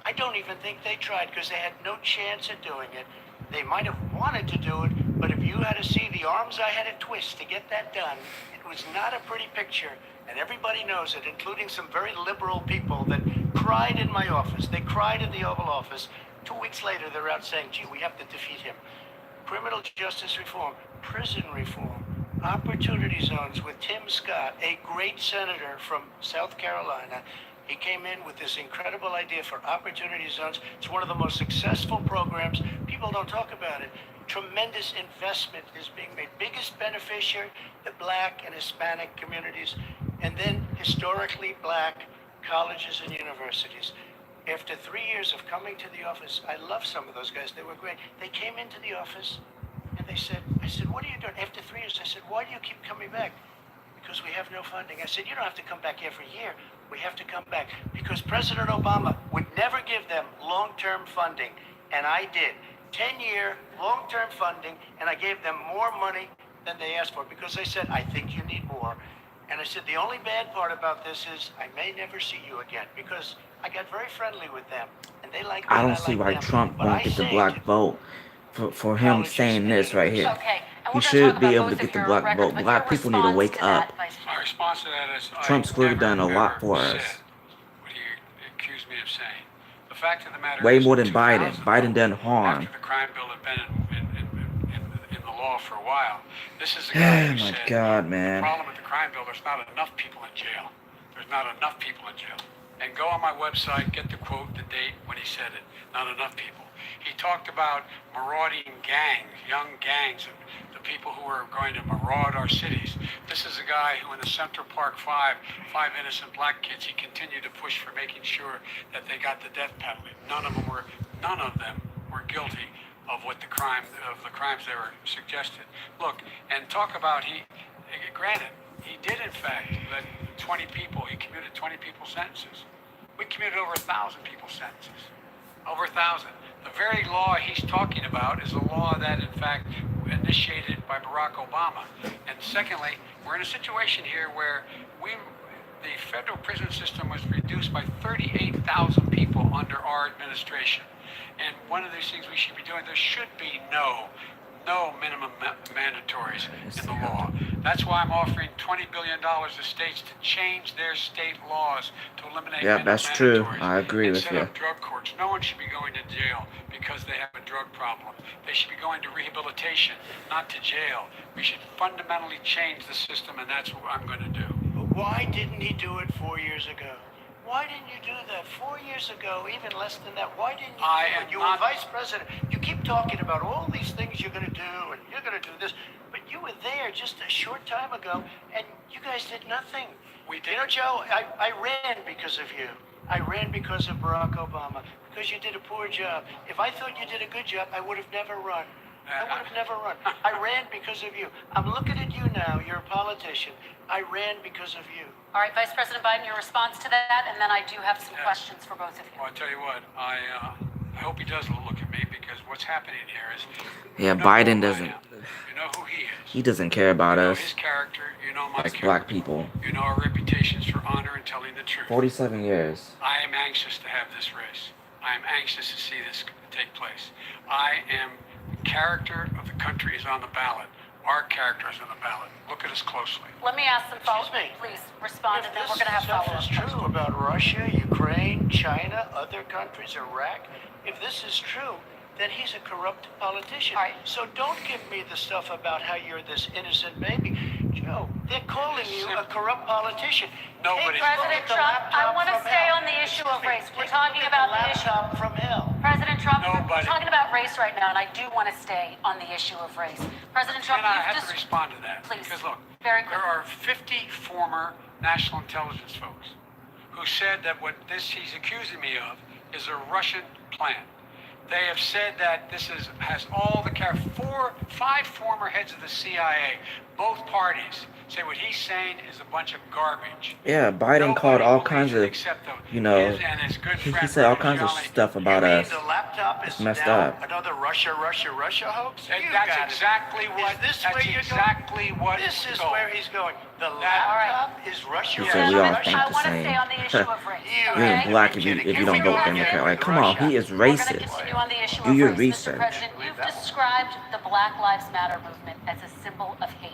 I don't even think they tried because they had no chance at doing it. They might have wanted to do it, but if you had to see the arms I had to twist to get that done, it was not a pretty picture, and everybody knows it, including some very liberal people that cried in my office. They cried in the Oval Office. 2 weeks later, they're out saying, gee, we have to defeat him. Criminal justice reform, prison reform, opportunity zones with Tim Scott, a great senator from South Carolina. He came in with this incredible idea for opportunity zones. It's one of the most successful programs. People don't talk about it. Tremendous investment is being made. Biggest beneficiary, the black and Hispanic communities, and then historically black colleges and universities. After 3 years of coming to the office, I love some of those guys. They were great. They came into the office and they said, I said, what are you doing? After 3 years, I said, why do you keep coming back? Because we have no funding. I said, you don't have to come back every year. We have to come back because President Obama would never give them long-term funding, and I did. 10-year long-term funding, and I gave them more money than they asked for because they said, I think you need more. And I said, the only bad part about this is I may never see you again because I got very friendly with them, and they like me. I and don't see like why them. Trump But won't I get the saved black vote for him colleges saying and this right here. Okay, and He we're going to should talk be about able to both get of the your black records, vote. but Black your people need to response wake to that, up. Vice My Chair. response to that is Trump's I clearly never, done a lot ever for said us. what he accused me of saying. The fact of the matter Way is, more in than Biden. 2000, Biden done harm. after the crime bill had been in the law for a while, this is the guy Oh who my said God, the man. problem with the crime bill, there's not enough people in jail. There's not enough people in jail. And go on my website, get the quote, the date when he said it. Not enough people. He talked about marauding gangs, young gangs, and the people who are going to maraud our cities. This is a guy who in the Central Park five innocent black kids, he continued to push for making sure that they got the death penalty. None of them were guilty of the crimes they were suggested. Look, and talk about granted, he did in fact let 20 people, he commuted 20 people's sentences. We commuted over 1,000 people's sentences. Over 1,000. The very law he's talking about is a law that, in fact, initiated by Barack Obama. And secondly, we're in a situation here where the federal prison system was reduced by 38,000 people under our administration. And one of these things we should be doing, there should be no minimum mandatories in the law. That's why I'm offering $20 billion to states to change their state laws to eliminate Yeah, minimum that's true. mandatories I agree and with set you. up drug courts. No one should be going to jail because they have a drug problem. They should be going to rehabilitation, not to jail. We should fundamentally change the system, and that's what I'm going to do. But why didn't he do it 4 years ago? Why didn't you do that 4 years ago, even less than that? Why didn't you do it? You were vice president. You keep talking about all these things you're going to do and you're going to do this, but you were there just a short time ago and you guys did nothing. We did. You know, Joe, I ran because of you. I ran because of Barack Obama, because you did a poor job. If I thought you did a good job, I would have never run. I would have never run. I ran because of you. I'm looking at you now. You're a politician. I ran because of you. All right, Vice President Biden, your response to that, and then I do have some questions for both of you. Well, I tell you what, I hope he does look at me, because what's happening here is, Yeah, you know Biden who I doesn't. am. You know who he is. He doesn't care about You know us his character. You know my as character. black people. You know our reputations for honor and telling the truth. 47 years. I am anxious to have this race. I am anxious to see this take place. I am, the character of the country is on the ballot. Our character is on the ballot. Look at us closely. Let me ask some follow-up. Excuse me. Please respond, and then If we're going to have this stuff follow-up is questions. true about Russia, Ukraine, China, other countries, Iraq, if this is true, then he's a corrupt politician. All right. So don't give me the stuff about how you're this innocent baby. Joe, they're calling you a corrupt politician. Nobody- Take a look President at the Trump, I laptop want to from stay hell. on the issue of Excuse me, race. We're take a talking look at about the the issue. laptop from hell. President Trump, we're Nobody. talking about race right now, and I do want to stay on the issue of race. President Trump, And I you've have to just... respond to that. Please. Because look, Very there quickly. are 50 former national intelligence folks who said that what this he's accusing me of is a Russian plan. They have said that this has all the five former heads of the CIA, both parties, say what he's saying is a bunch of garbage. Yeah, Biden called Nobody all believes kinds it of, except you know, his and his good he friend said all Rudy kinds of Giuliani. stuff about You mean us. the laptop is It's messed now up. another Russia hoax? And You that's got it. exactly what. Is this that's where you're exactly going? what. This is going. where he's going. The That- laptop is Russia. He said we all Gentlemen, think I the want to same. stay on the issue of race. You You okay? ain't black if you don't vote Democrat. Like, come on, he is We're going to racist. continue on the issue Do of your race. research. Mr. President, you've described the Black Lives Matter movement as a symbol of hate.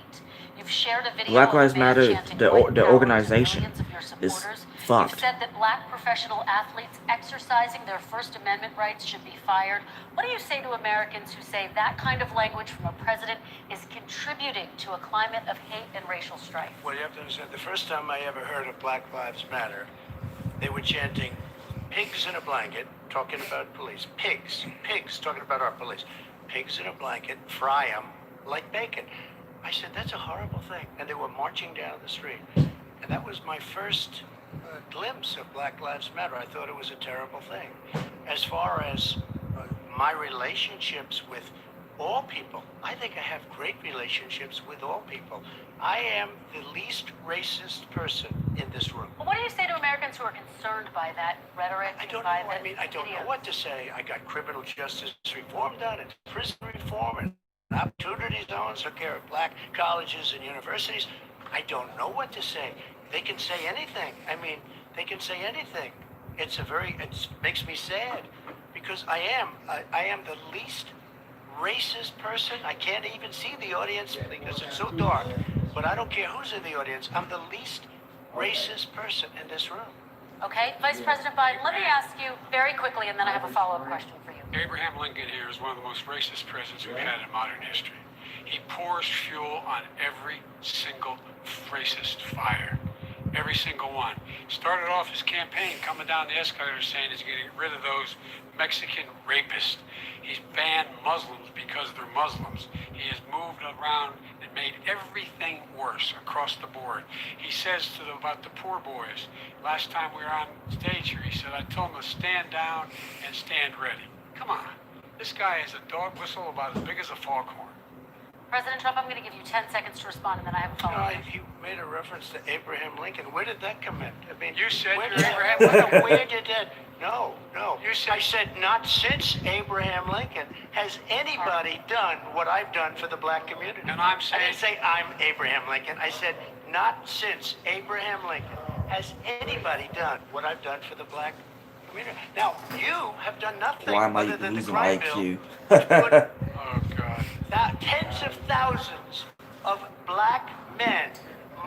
You've shared a video Black of a Lives man Matter, chanting the white power to organization millions of your is supporters. fucked. You've said that black professional athletes exercising their First Amendment rights should be fired. What do you say to Americans who say that kind of language from a president is contributing to a climate of hate and racial strife? Well, you have to understand, the first time I ever heard of Black Lives Matter, they were chanting pigs in a blanket, talking about police. Pigs, talking about our police. Pigs in a blanket, fry them like bacon. I said, that's a horrible thing. And they were marching down the street. And that was my first glimpse of Black Lives Matter. I thought it was a terrible thing. As far as my relationships with all people, I think I have great relationships with all people. I am the least racist person in this room. Well, what do you say to Americans who are concerned by that rhetoric? I don't by know. I the mean, I don't know video? what to say. I got criminal justice reform done, and prison reform, and opportunity zones took care of black colleges and universities. I don't know what to say. They can say anything. I mean, they can say anything. It makes me sad because I am the least racist person. I can't even see the audience because it's so dark. But I don't care who's in the audience. I'm the least racist person in this room. Okay, Vice President Biden, let me ask you very quickly, and then I have a follow-up question for you. Abraham Lincoln here is one of the most racist presidents we've had in modern history. He pours fuel on every single racist fire. Every single one. Started off his campaign coming down the escalator saying he's getting rid of those Mexican rapists. He's banned Muslims because they're Muslims. He has moved around and made everything worse across the board. He says about the poor boys, last time we were on stage here, he said, I told them to stand down and stand ready. Come on. This guy is a dog whistle about as big as a foghorn. President Trump, I'm going to give you 10 seconds to respond, and then I have a You know, follow-up. you made a reference to Abraham Lincoln. Where did that come in? I mean, You said where you're did- Abraham Where did that? No. You said- I said not since Abraham Lincoln has anybody done what I've done for the black community. And I'm I saying- didn't say I'm Abraham Lincoln. I said not since Abraham Lincoln has anybody done what I've done for the black community. Now, you have done nothing Why am I other than the losing crime IQ? bill, which put Oh, God. tens of thousands of black men,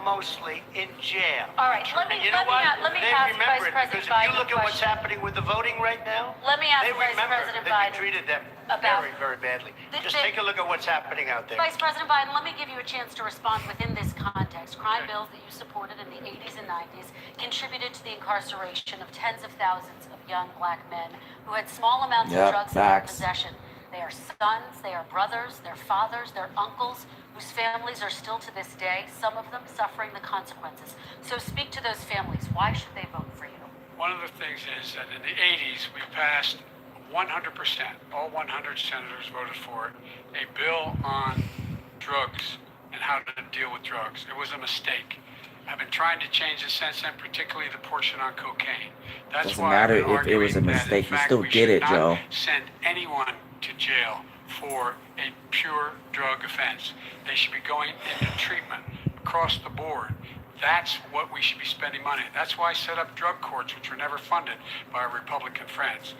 mostly in jail. All right, let me- And you know let me what? a- let me They ask remember Vice it President because if Biden you look a at what's question. happening with the voting right now, Let me ask they Vice remember President that Biden you treated them about- very, very badly. The- Just the- take a look at what's happening out there. Vice President Biden, let me give you a chance to respond within this context. Crime Okay. bills that you supported in the 80s and 90s contributed to the incarceration of tens of thousands of young black men who had small amounts Yep, of drugs in their facts. possession. They are sons, they are brothers, they're fathers, they're uncles, whose families are still to this day, some of them suffering the consequences. So speak to those families. Why should they vote for you? One of the things is that in the 80s, we passed 100%, all 100 senators voted for it, a bill on drugs and how to deal with drugs. It was a mistake. I've been trying to change it since then, particularly the portion on cocaine. That's Doesn't why matter I've been if it was a arguing that, in mistake, you fact, still we get should it, not Joe. send anyone to jail for a pure drug offense. They should be going into treatment across the board. That's what we should be spending money. That's why I set up drug courts, which were never funded by our Republican friends.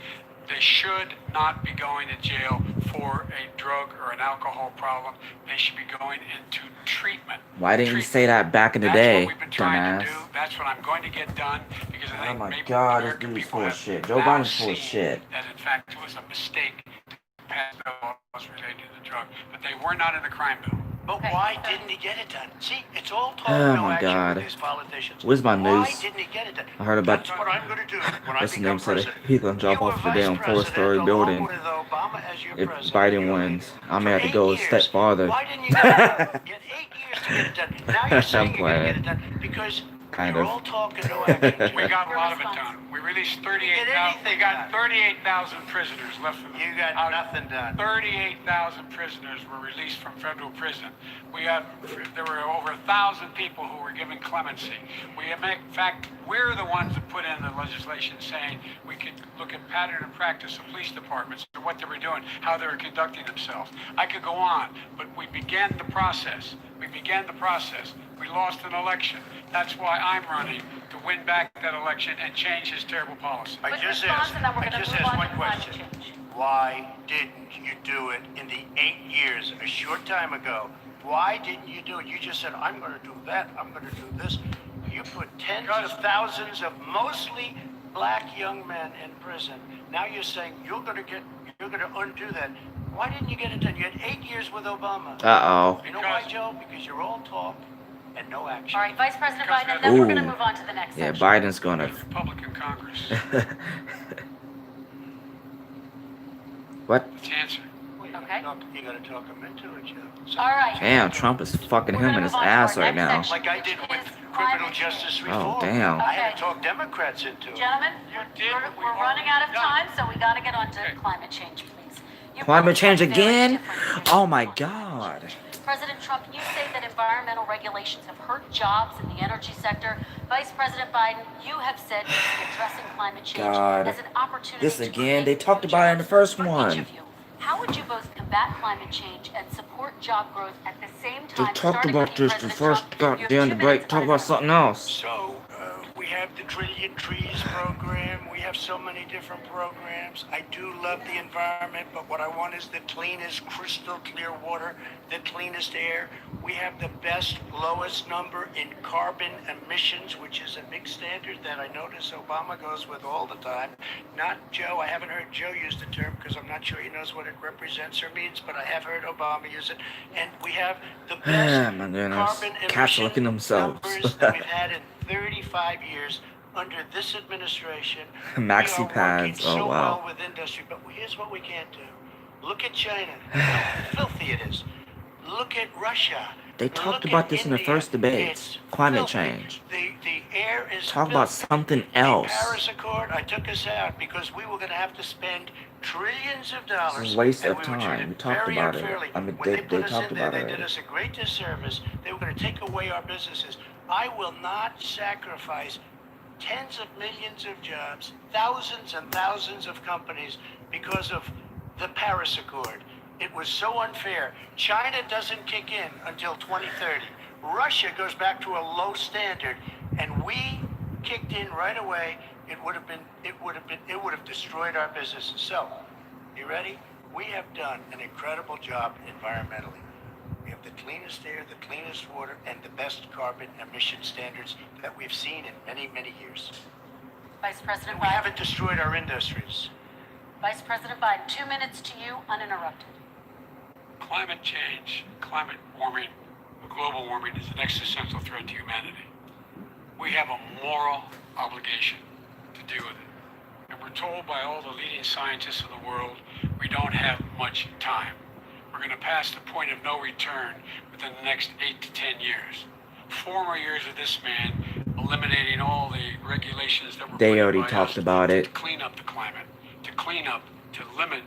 They should not be going to jail for a drug or an alcohol problem. They should be going into treatment. Why didn't you say that back in the That's day, what we've been trying to do. dumbass? That's what I'm going to get done because I Oh think my maybe God, this American dude is people full of have shit. Joe now Biden's full of seen shit. that in fact it was a mistake to pass the laws related to the drug, but they were not in the crime bill. But why didn't he get it done? See, it's all talk, Oh no my action God. with these politicians. Where's my Why news? didn't he get it done? I heard about That's what I'm going to do when I what's the become name said it. president. He's gonna jump You were off the vice damn president four-story along building with Obama as your if president. Biden You wins. lead. I may For have to 8 go a years. step farther. Why didn't you get it? You had 8 years to get it done. Now you're saying you're going to get it done because Kind you're of. all talk and no action. We got a Your lot of it response. done. We released anything 38,000. We got done. 38,000 prisoners left from the. You got out- nothing done. 38,000 prisoners were released from federal prison. There were over 1,000 people who were given clemency. In fact, we're the ones that put in the legislation saying we could look at pattern and practice of police departments and what they were doing, how they were conducting themselves. I could go on, but we began the process. We lost an election. That's why I'm running to win back that election and change his terrible policy. I But just response, asked, and then we're I gonna just move asked on one to climate question. change. Why didn't you do it in the 8 years, a short time ago? Why didn't you do it? You just said, I'm going to do that, I'm going to do this. You put tens of thousands of mostly black young men in prison. Now you're saying you're going to undo that. Why didn't you get it done? You had 8 years with Obama. Uh-oh. You know why, Joe? Because you're all talk and no action. All right, Vice President Because Biden, and then we're going to Ooh. move on to the next Yeah, section. Biden's gonna. Republican Congress. What? Let's answer. Okay. You got to talk them into it, Joe. So- All right. Damn, Trump is fucking We're him gonna in his move on to ass our right next now. section. Like I did with Is criminal climate justice change. reform. Oh, damn. I had Okay. to talk Democrats into it. Gentlemen, You did what we we're running out of already time, done. so we got to get on to Okay. climate change, please. You Climate both change have very again? different Oh my views on climate God. change. President Trump, you say that environmental regulations have hurt jobs in the energy sector. Vice President Biden, you have said you see addressing climate change God. as an opportunity This to again? create They talked new about it in the jobs first for each one. of you. How would you both combat climate change and support job growth at the same They time? talked starting about with you, this the President first Trump. You have 2 goddamn debate. minutes Talk on about it. something else. So, we have the Trillion Trees program. We have so many different programs. I do love the environment, but what I want is the cleanest, crystal clear water, the cleanest air. We have the best, lowest number in carbon emissions, which is a big standard that I notice Obama goes with all the time. Not Joe. I haven't heard Joe use the term because I'm not sure he knows what it represents or means, but I have heard Obama use it. And we have the best my goodness. carbon Cats emission looking themselves. numbers that we've had in 35 years under this administration. Maxi We are working pads, oh, so wow. well with industry, but here's what we can't do. Look at China, how filthy it is. Look at Russia. They Look talked at about this in the India. first debates. It's Climate filthy. change. The air is Talk about filthy. something The else. Paris Accord, I took us out because we were going to have to spend trillions of dollars. This is a waste and of we were time. treated We talked very about it. unfairly. I mean, When they put us talked in there, about it they did already. us a great disservice. They were going to take away our businesses. I will not sacrifice tens of millions of jobs, thousands and thousands of companies because of the Paris Accord. It was so unfair. China doesn't kick in until 2030. Russia goes back to a low standard, and we kicked in right away. It would have destroyed our businesses. So, you ready? We have done an incredible job environmentally. We have the cleanest air, the cleanest water, and the best carbon emission standards that we've seen in many, many years. Vice President And we Biden. haven't destroyed our industries. Vice President Biden, 2 minutes to you, uninterrupted. Climate change, climate warming, global warming is an existential threat to humanity. We have a moral obligation to deal with it. And we're told by all the leading scientists of the world we don't have much time. We're going to pass the point of no return within the next 8 to 10 years. 4 more years of this man eliminating all the regulations that were They put in already by talked us about to it. clean up the climate, to clean up to limit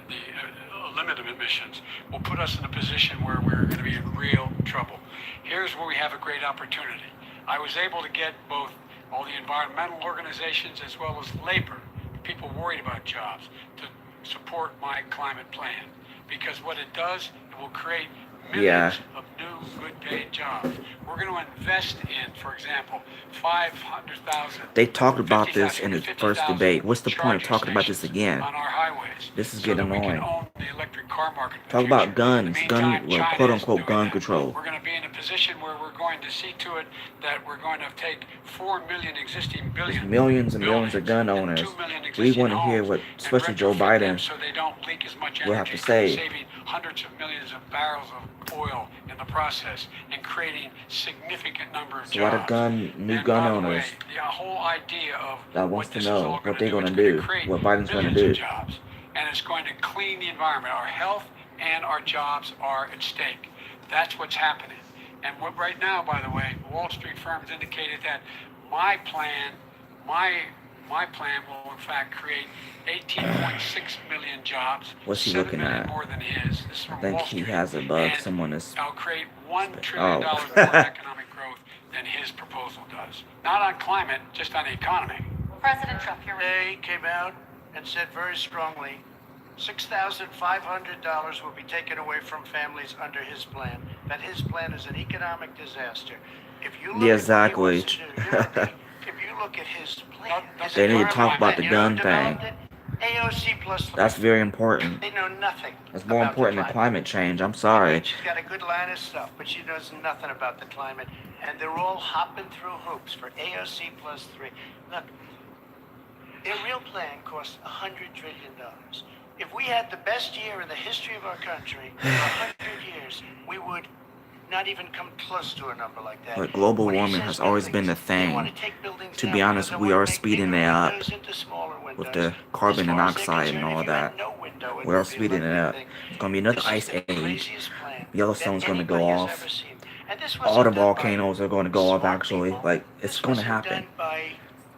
the limit of emissions will put us in a position where we're going to be in real trouble. Here's where we have a great opportunity. I was able to get both all the environmental organizations as well as labor, people worried about jobs, to support my climate plan. Because what it does, it will create millions of new, good-paid jobs. We're going to invest in, for example, 500,000. They talked about this in the first debate. What's the point of talking about this again? On our highways. This is So getting that we can annoying. own the electric car market in the Talk about future. guns, In the meantime, well, China quote is unquote doing gun that. control. We're going to be in a position where we're going to see to it that we're going to take 4 million existing There's billion millions and millions of gun buildings and owners. 2 million We existing want to hear homes what, and especially Joe retrofit them Biden, so they don't leak as much will have energy, to say. saving hundreds of millions of barrels of oil in the process and creating significant number of There's a lot of jobs. new And gun by the owners way, the whole idea of that what wants to this is know all what going they're to do, going it's to going do, to create what Biden's going to millions of do. jobs, and it's going to clean the environment. Our health and our jobs are at stake. That's what's happening. And what right now, by the way, Wall Street firms indicated that my plan will in fact create 18.6 million jobs. What's he 7 looking million at? more than his. This is from I think Wall he Street. has a bug. And Someone is. I'll create $1 trillion Oh. more in economic growth than his proposal does. Not on climate, just on the economy. President Trump, you're They came out and said very strongly, $6,500 will be taken away from families under his plan. That his plan is an economic disaster. If you look Exactly. at what he wants to do, if you look at his plan, his They need to talk about the environmental gun plan, thing. you know who developed it? AOC plus 3. That's very important. They know nothing. That's more about the important than climate change. I'm sorry. She's got a good line of stuff, but she knows nothing about the climate. And they're all hopping through hoops for AOC plus 3. Look, their real plan costs $100 trillion. If we had the best year in the history of our country, for 100 years, we would not even come close to a number like that. But global When he warming says has always been the buildings, they thing. want to take buildings To down be honest, because they we want are to make speeding bigger it up windows into smaller with windows. the carbon As far as they're monoxide and concerned, all if you had that. no window, it We're would be speeding it like up. anything. It's going to be another This ice is the age. craziest plan Yellowstone's that going to go anybody has off. ever seen. And this All wasn't the done by volcanoes are going to go off, smart actually. people. Like, it's This going to wasn't happen. done by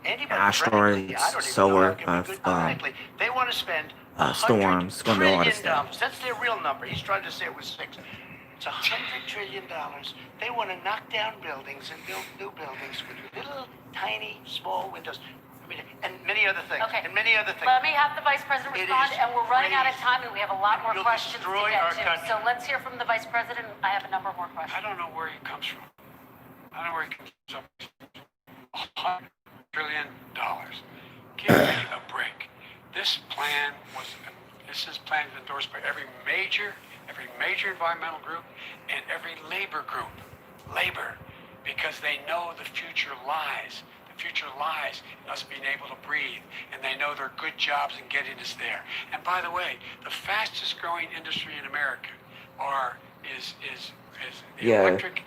anybody, Asteroids, frankly. I don't even know solar, how it can be good politically. They want to spend storms. It's going to be a lot of $100 trillion. stuff. That's their real number. He's trying to say it was 6. It's $100 trillion. They want to knock down buildings and build new buildings with little, tiny, small windows. I mean, and many other things. Okay. And many other things. Let me have the Vice President It respond, is and we're running out of crazy. time, and we have a lot more You'll questions to destroy get our to. country. So let's hear from the Vice President. I have a number more I questions. don't know where he comes from. I don't know where he comes up with $100 trillion. Give me a break. This plan is endorsed by every major environmental group and every labor group. Labor, because they know the future lies. The future lies in us being able to breathe, and they know there are good jobs in getting us there. And by the way, the fastest growing industry in America is Yeah. electric.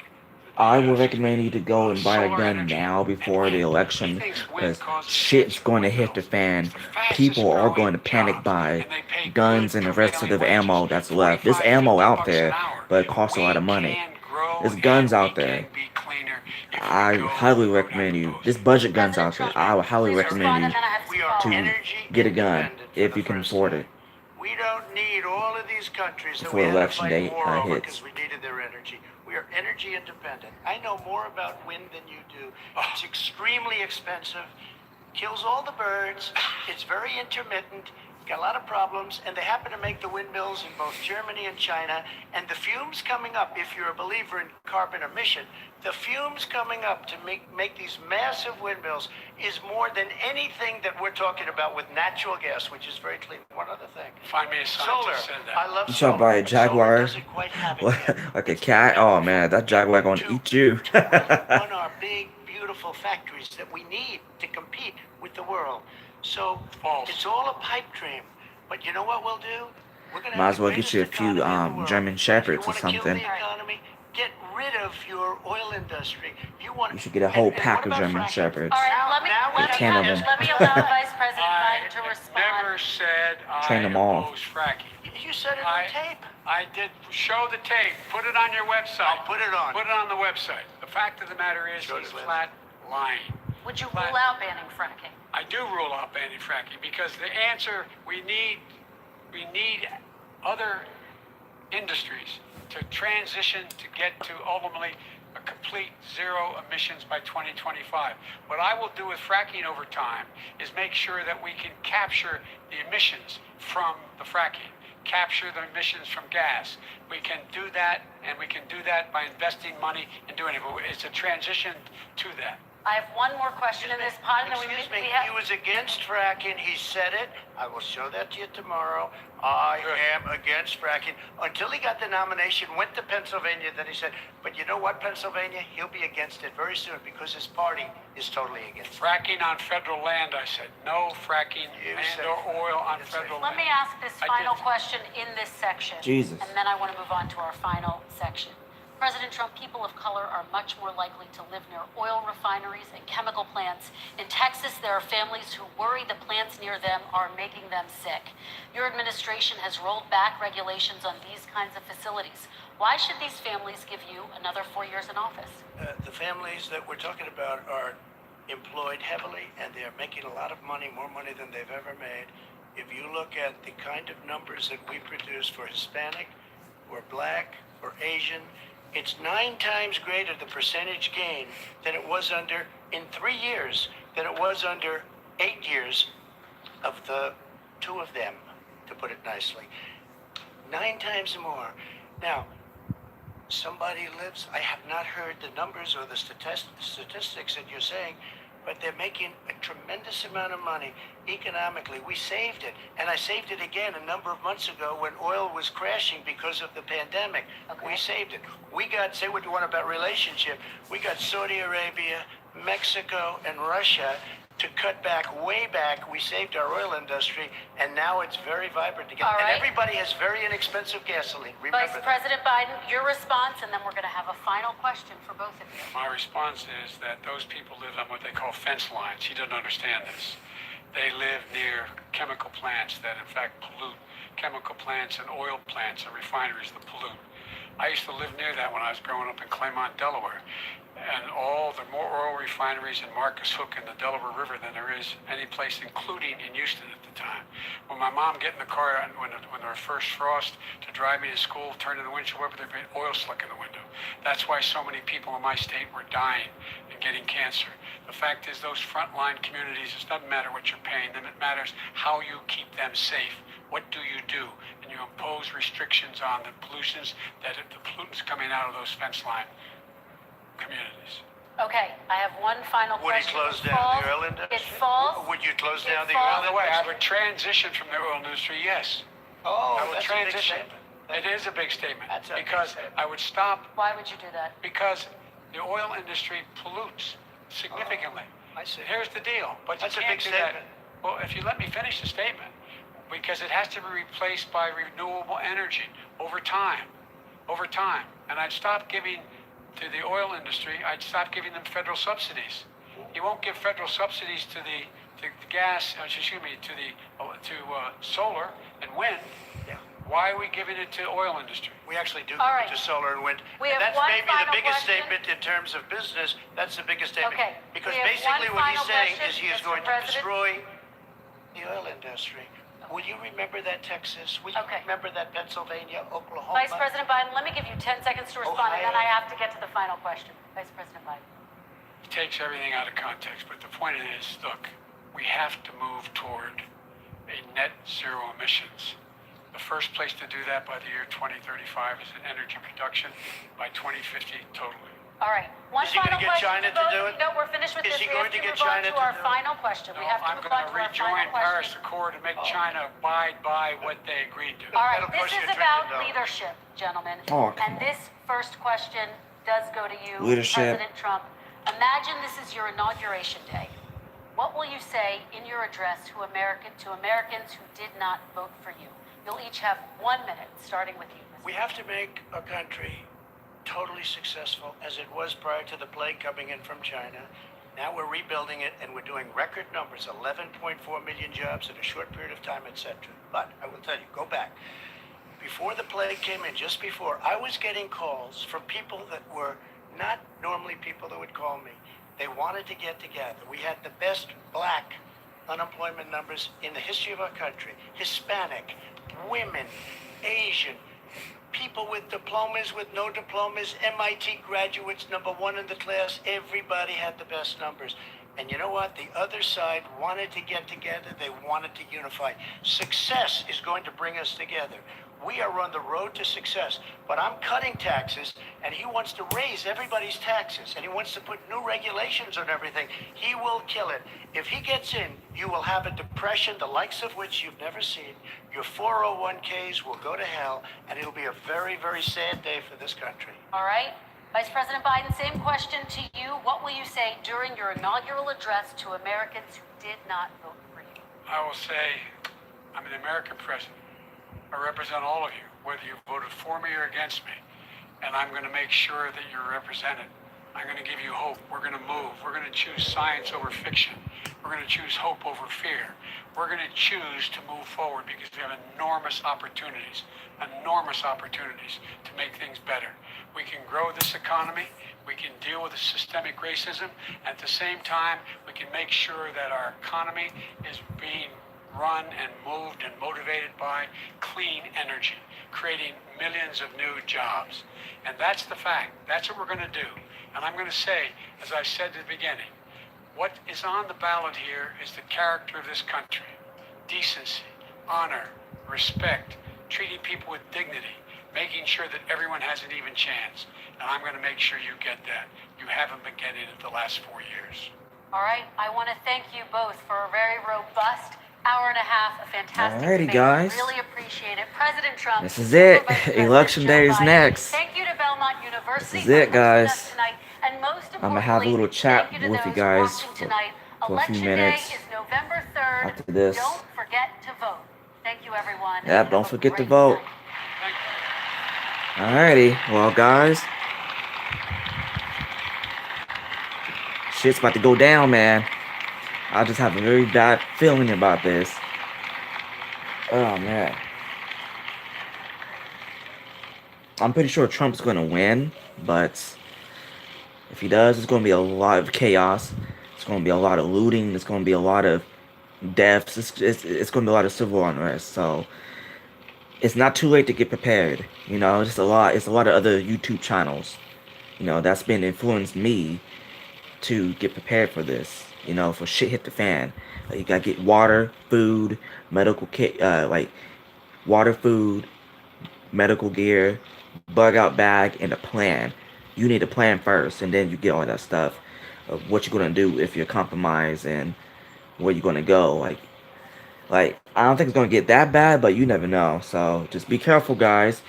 I would recommend you to go and buy a Solar gun energy now and before the wind. election, He thinks wind because causes shit's cancer going to hit windmills. the fan. It's the fastest People are growing going to panic jobs, buy and they pay guns good and the rest of the prevailing ammo wages, that's left. There's 45, ammo 50 out bucks an there, hour. but it costs a lot of We money. can grow There's guns and out we there. can be cleaner if we I go highly down the recommend you. post. There's budget guns President out there. Trump, I would highly please recommend respond, you and then I have We some are to follow-up. energy get a gun independent for if the you can first afford time. it. We don't need all of these countries that Before we had to election fight date, war over hits. because we needed their energy. We are energy independent. I know more about wind than you do. It's extremely expensive, kills all the birds, it's very intermittent, got a lot of problems, and they happen to make the windmills in both Germany and China. And the fumes coming up, if you're a believer in carbon emission, the fumes coming up to make these massive windmills is more than anything that we're talking about with natural gas, which is very clean. One other thing. Find me a Solar. scientist said that. I love You solar. shot by a but solar jaguar, doesn't quite have it yet. like a It's cat. not Oh man, that jaguar gonna to- eat you. to run our big, beautiful factories that we need to compete with the world. So False. it's all a pipe dream. But you know what we'll do? We're gonna Might have as well the get you a greatest few economy in the world. German If shepherds you or wanna kill something. the economy, get rid of your oil industry. You should get a whole and pack what of about German fracking? shepherds. All right, Now we Ten of them. let me allow Vice President Biden to I respond. never said Train I them all. oppose fracking. You said it on tape. I did show the tape. Put it on your website. I'll put it on. Put it on the website. The fact of the matter is, Show he's the flat lying. Would you But- rule out banning fracking? I do rule out banning fracking because the answer we need other industries to transition to get to ultimately a complete zero emissions by 2025. What I will do with fracking over time is make sure that we can capture the emissions from the fracking, capture the emissions from gas. We can do that, and we can do that by investing money and doing it. But it's a transition to that. I have one more question in this pod, and then Excuse me, we have... he was against fracking. He said it. I will show that to you tomorrow. I am against fracking. Until he got the nomination, went to Pennsylvania, then he said, but you know what, Pennsylvania? He'll be against it very soon because his party is totally against it. Fracking on federal land, I said. No fracking and or oil on federal land. Let me ask this final question in this section. Jesus. And then I want to move on to our final section. President Trump, people of color are much more likely to live near oil refineries and chemical plants. In Texas, there are families who worry the plants near them are making them sick. Your administration has rolled back regulations on these kinds of facilities. Why should these families give you another 4 years in office? The families that we're talking about are employed heavily, and they're making a lot of money, more money than they've ever made. If you look at the kind of numbers that we produce for Hispanic, or Black, or Asian, it's 9 times greater, the percentage gain, than it was under, in 3 years, than it was under 8 years of the 2 of them, to put it nicely. 9 times more. Now, somebody lives, I have not heard the numbers or the statistics that you're saying, but they're making a tremendous amount of money economically. We saved it, and I saved it again a number of months ago when oil was crashing because of the pandemic. Okay. We saved it. We got, say what you want about relationship, we got Saudi Arabia, Mexico, and Russia to cut back, way back. We saved our oil industry, and now it's very vibrant again. All right. And everybody has very inexpensive gasoline. Remember Vice that. President Biden, your response, and then we're going to have a final question for both of you. My response is that those people live on what they call fence lines. He doesn't understand this. They live near chemical plants that in fact pollute. Chemical plants and oil plants and refineries that pollute. I used to live near that when I was growing up in Claymont, Delaware. And there are more oil refineries in Marcus Hook and the Delaware River than there is any place, including in Houston at the time. When my mom get in the car when there was first frost to drive me to school, turn in the windshield wiper, there'd be oil slick in the window. That's why so many people in my state were dying and getting cancer. The fact is, those frontline communities, it doesn't matter what you're paying them, it matters how you keep them safe. What do? And you impose restrictions on the pollutants the pollutants coming out of those fence line communities. Okay, I have one final Would he question. close down the oil industry? It falls. Would you close down the falls- oil By the way, I industry? would transition from the oil industry, yes. Oh, I would that's a big transition. statement. It is a big statement. That's a big because statement. I would stop Why would you do that? because the oil industry pollutes significantly. I see. Here's the deal. But That's a you can't big do that. statement. Well, if you let me finish the statement, because it has to be replaced by renewable energy over time. And I'd stop giving to the oil industry, I'd stop giving them federal subsidies. You won't give federal subsidies to the gas, to solar and wind. Yeah. Why are we giving it to oil industry? We actually do All give right. it to solar and wind. We And have that's one maybe the final biggest question. statement in terms of business. That's the biggest statement. Okay. Because We have basically one what he's final saying question, is he is Mr. going to President. destroy the oil industry. Will you remember that, Texas? Will you Okay. remember that, Pennsylvania, Oklahoma? Vice President Biden, let me give you 10 seconds to respond, and then I have to get to the final question. Vice President Biden. He takes everything out of context, but the point is, look, we have to move toward a net zero emissions. The first place to do that by the year 2035 is in energy production, by 2050 totally. All right. One Is he final gonna get question. China to do it? No, we're finished with Is this. he We have going to to get move on China to to our do it? final question. We No, have to I'm move going on to to our rejoin final Paris question. Accord and make China abide by what they agreed to. All right, That'll this cost you is $1 about trillion. leadership, gentlemen. Oh, come And this first question does go to you, Leadership. President Trump. Imagine this is your inauguration day. What will you say in your address to Americans who did not vote for you? You'll each have 1 minute, starting with you. We have to make our country totally successful as it was prior to the plague coming in from China. Now we're rebuilding it, and we're doing record numbers, 11.4 million jobs in a short period of time, etc. But I will tell you, go back. Before the plague came in, just before, I was getting calls from people that were not normally people that would call me. They wanted to get together. We had the best Black unemployment numbers in the history of our country. Hispanic, women, Asian, people with diplomas, with no diplomas, MIT graduates, number one in the class. Everybody had the best numbers. And you know what? The other side wanted to get together. They wanted to unify. Success is going to bring us together. We are on the road to success. But I'm cutting taxes, and he wants to raise everybody's taxes, and he wants to put new regulations on everything. He will kill it. If he gets in, you will have a depression, the likes of which you've never seen. Your 401ks will go to hell, and it'll be a very, very sad day for this country. All right? Vice President Biden, same question to you. What will you say during your inaugural address to Americans who did not vote for you? I will say, I'm an American president. I represent all of you, whether you voted for me or against me. And I'm going to make sure that you're represented. I'm going to give you hope. We're going to move. We're going to choose science over fiction. We're going to choose hope over fear. We're going to choose to move forward because we have enormous opportunities to make things better. We can grow this economy. We can deal with the systemic racism. At the same time, we can make sure that our economy is being run and moved and motivated by clean energy, creating millions of new jobs. And that's the fact. That's what we're going to do. And I'm going to say, as I said at the beginning, what is on the ballot here is the character of this country. Decency, honor, respect, treating people with dignity, making sure that everyone has an even chance. And I'm going to make sure you get that. You haven't been getting it the last 4 years. All right. I want to thank you both for a very robust hour and a half, a fantastic Alrighty, debate. guys. Really appreciate it. President Trump. This is it. Vice President Election Joe day is Biden. next. Thank you to Belmont University. This is it, for hosting us guys. tonight. And most I'm gonna have a little importantly, chat thank you to with you those guys watching for tonight. a few Election minutes Day is November 3rd. after this. Don't forget to vote. Thank you, everyone. Yep, and don't have a forget to great vote. night. Alrighty, well, guys, shit's about to go down, man. I just have a very bad feeling about this. Oh, man. I'm pretty sure Trump's gonna win, but if he does, it's gonna be a lot of chaos. It's gonna be a lot of looting. It's gonna be a lot of deaths. It's gonna be a lot of civil unrest. So it's not too late to get prepared. You know, just a lot. It's a lot of other YouTube channels, you know, that's been influenced me to get prepared for this. You know, for shit hit the fan. You gotta get water, food, medical kit, like water, food, medical gear, bug out bag, and a plan. You need a plan first, and then you get all that stuff of what you're gonna do if you're compromised and where you're gonna go. Like I don't think it's gonna get that bad, but you never know. So just be careful, guys.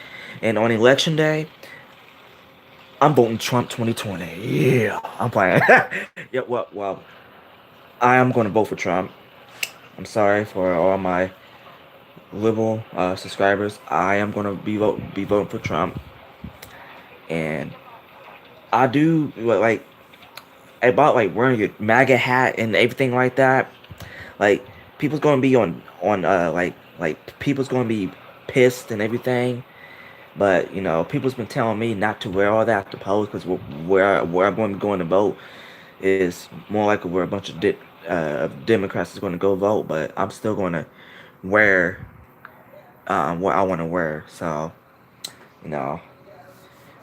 And on election day, I'm voting Trump 2020. Yeah, I'm playing. Yeah, well, I am gonna vote for Trump. I'm sorry for all my liberal subscribers. I am gonna be voting for Trump, and I do like about like wearing your MAGA hat and everything like that. Like people's gonna be on like people's gonna be pissed and everything. But you know, people's been telling me not to wear all that at the polls because where I'm going to go in to vote is more likely where a bunch of Democrats is going to go vote. But I'm still going to wear what I want to wear. So you know,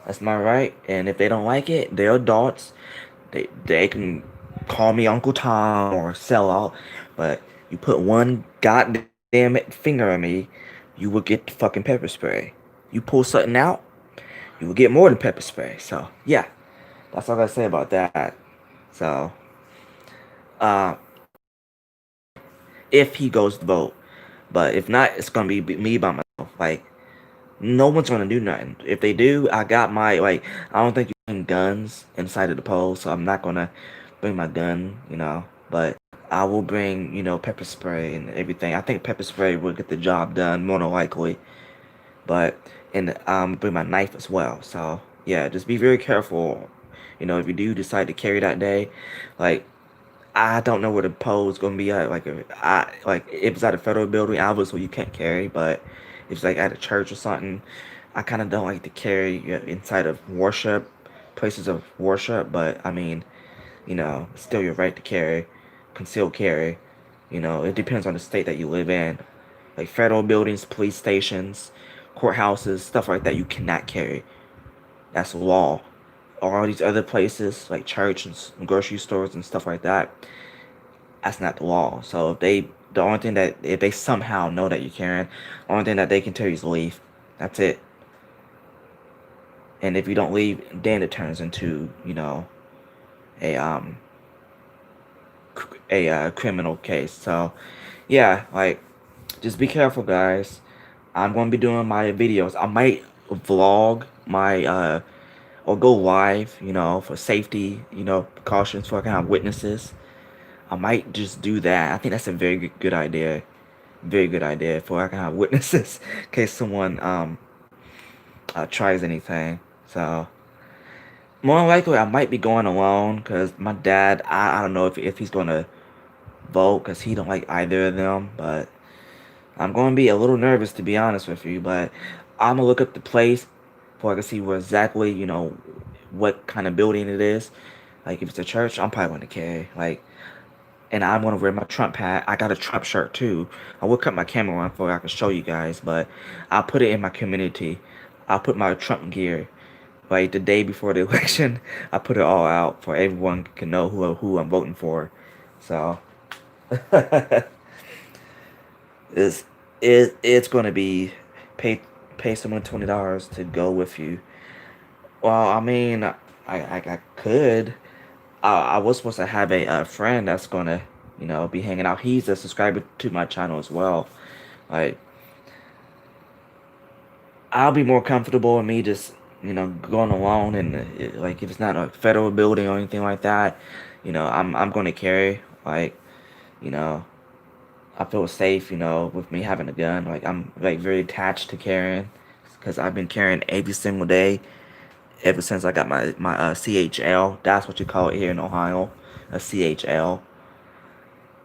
that's my right. And if they don't like it, they're adults. They can call me Uncle Tom or sell out. But you put one goddamn finger on me, you will get the fucking pepper spray. You pull something out, you will get more than pepper spray. So yeah, that's all I gotta say about that. So if he goes to vote, but if not, it's gonna be me by myself. Like no one's gonna do nothing. If they do, I got my like. I don't think you bring guns inside of the poll, so I'm not gonna bring my gun. You know, but I will bring pepper spray and everything. I think pepper spray will get the job done more than likely. But and bring my knife as well. So yeah, just be very careful. You know, if you do decide to carry that day, like I don't know where the poll is gonna be at. Like if it's at a federal building, obviously you can't carry. But if it's like at a church or something, I kind of don't like to carry inside of worship places of worship. But I mean, it's still your right to carry, concealed carry. You know, it depends on the state that you live in. Like federal buildings, police stations, courthouses, stuff like that, you cannot carry. That's law. All these other places, like church and grocery stores and stuff like that, that's not the law. So the only thing that, if they somehow know that you're carrying, the only thing that they can tell you is leave. That's it. And if you don't leave, then it turns into, a criminal case. So yeah, like, just be careful, guys. I'm gonna be doing my videos. I might vlog my or go live, for safety, precautions, so I can have witnesses. I might just do that. I think that's a very good idea. Very good idea, for I can have witnesses in case someone tries anything. So more likely, I might be going alone because my dad. I don't know if he's gonna vote because he don't like either of them. But I'm going to be a little nervous, to be honest with you. But I'm gonna look up the place so I can see where exactly, what kind of building it is. Like if it's a church, I'm probably gonna carry like. And I'm gonna wear my Trump hat. I got a Trump shirt too. I will cut my camera on so I can show you guys, but I'll put it in my community. I'll put my Trump gear. Like the day before the election, I put it all out for everyone can know who I'm voting for. So it's it's gonna be pay someone $20 to go with you. Well, I mean, I could. I was supposed to have a friend that's gonna, be hanging out. He's a subscriber to my channel as well. Like, I'll be more comfortable in me just, going alone and like if it's not a federal building or anything like that, I'm gonna carry. Like, you know, I feel safe, with me having a gun. Like I'm like very attached to carrying, because I've been carrying every single day ever since I got my CHL. That's what you call it here in Ohio, a CHL.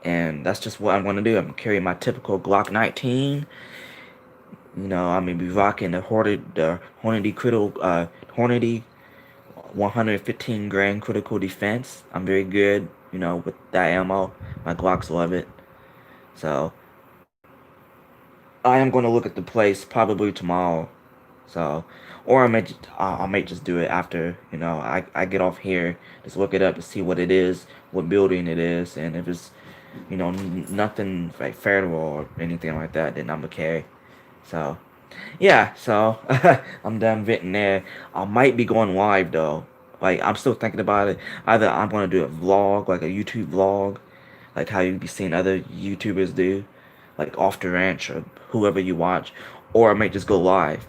And that's just what I'm gonna do. I'm gonna carry my typical Glock 19. I'm gonna be rocking the Hornady 115 grain critical defense. I'm very good, with that ammo. My Glocks love it. So I am going to look at the place probably tomorrow. So, or I may just do it after, I get off here. Just look it up to see what it is, what building it is, and if it's, nothing like federal or anything like that, then I'm gonna carry. So, yeah. So I'm done venting there. I might be going live though. Like I'm still thinking about it. Either I'm gonna do a vlog, like a YouTube vlog, like how you be seeing other YouTubers do, like Off the Ranch or whoever you watch, or I might just go live.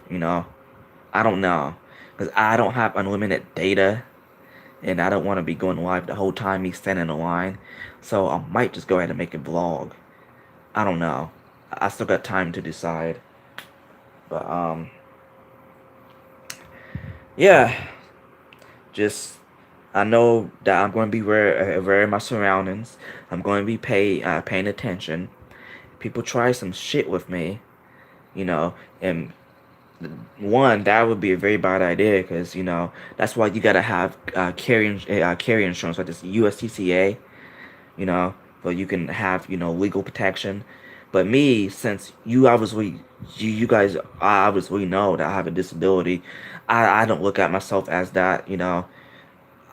I don't know, because I don't have unlimited data, and I don't want to be going live the whole time me standing in line. So I might just go ahead and make a vlog. I don't know. I still got time to decide. But yeah, just I know that I'm going to be aware of my surroundings. I'm going to be paying attention. People try some shit with me, and one, that would be a very bad idea, because that's why you gotta have carry insurance like this USTCA, you know, but you can have legal protection. But me, since you guys obviously know that I have a disability, I don't look at myself as that.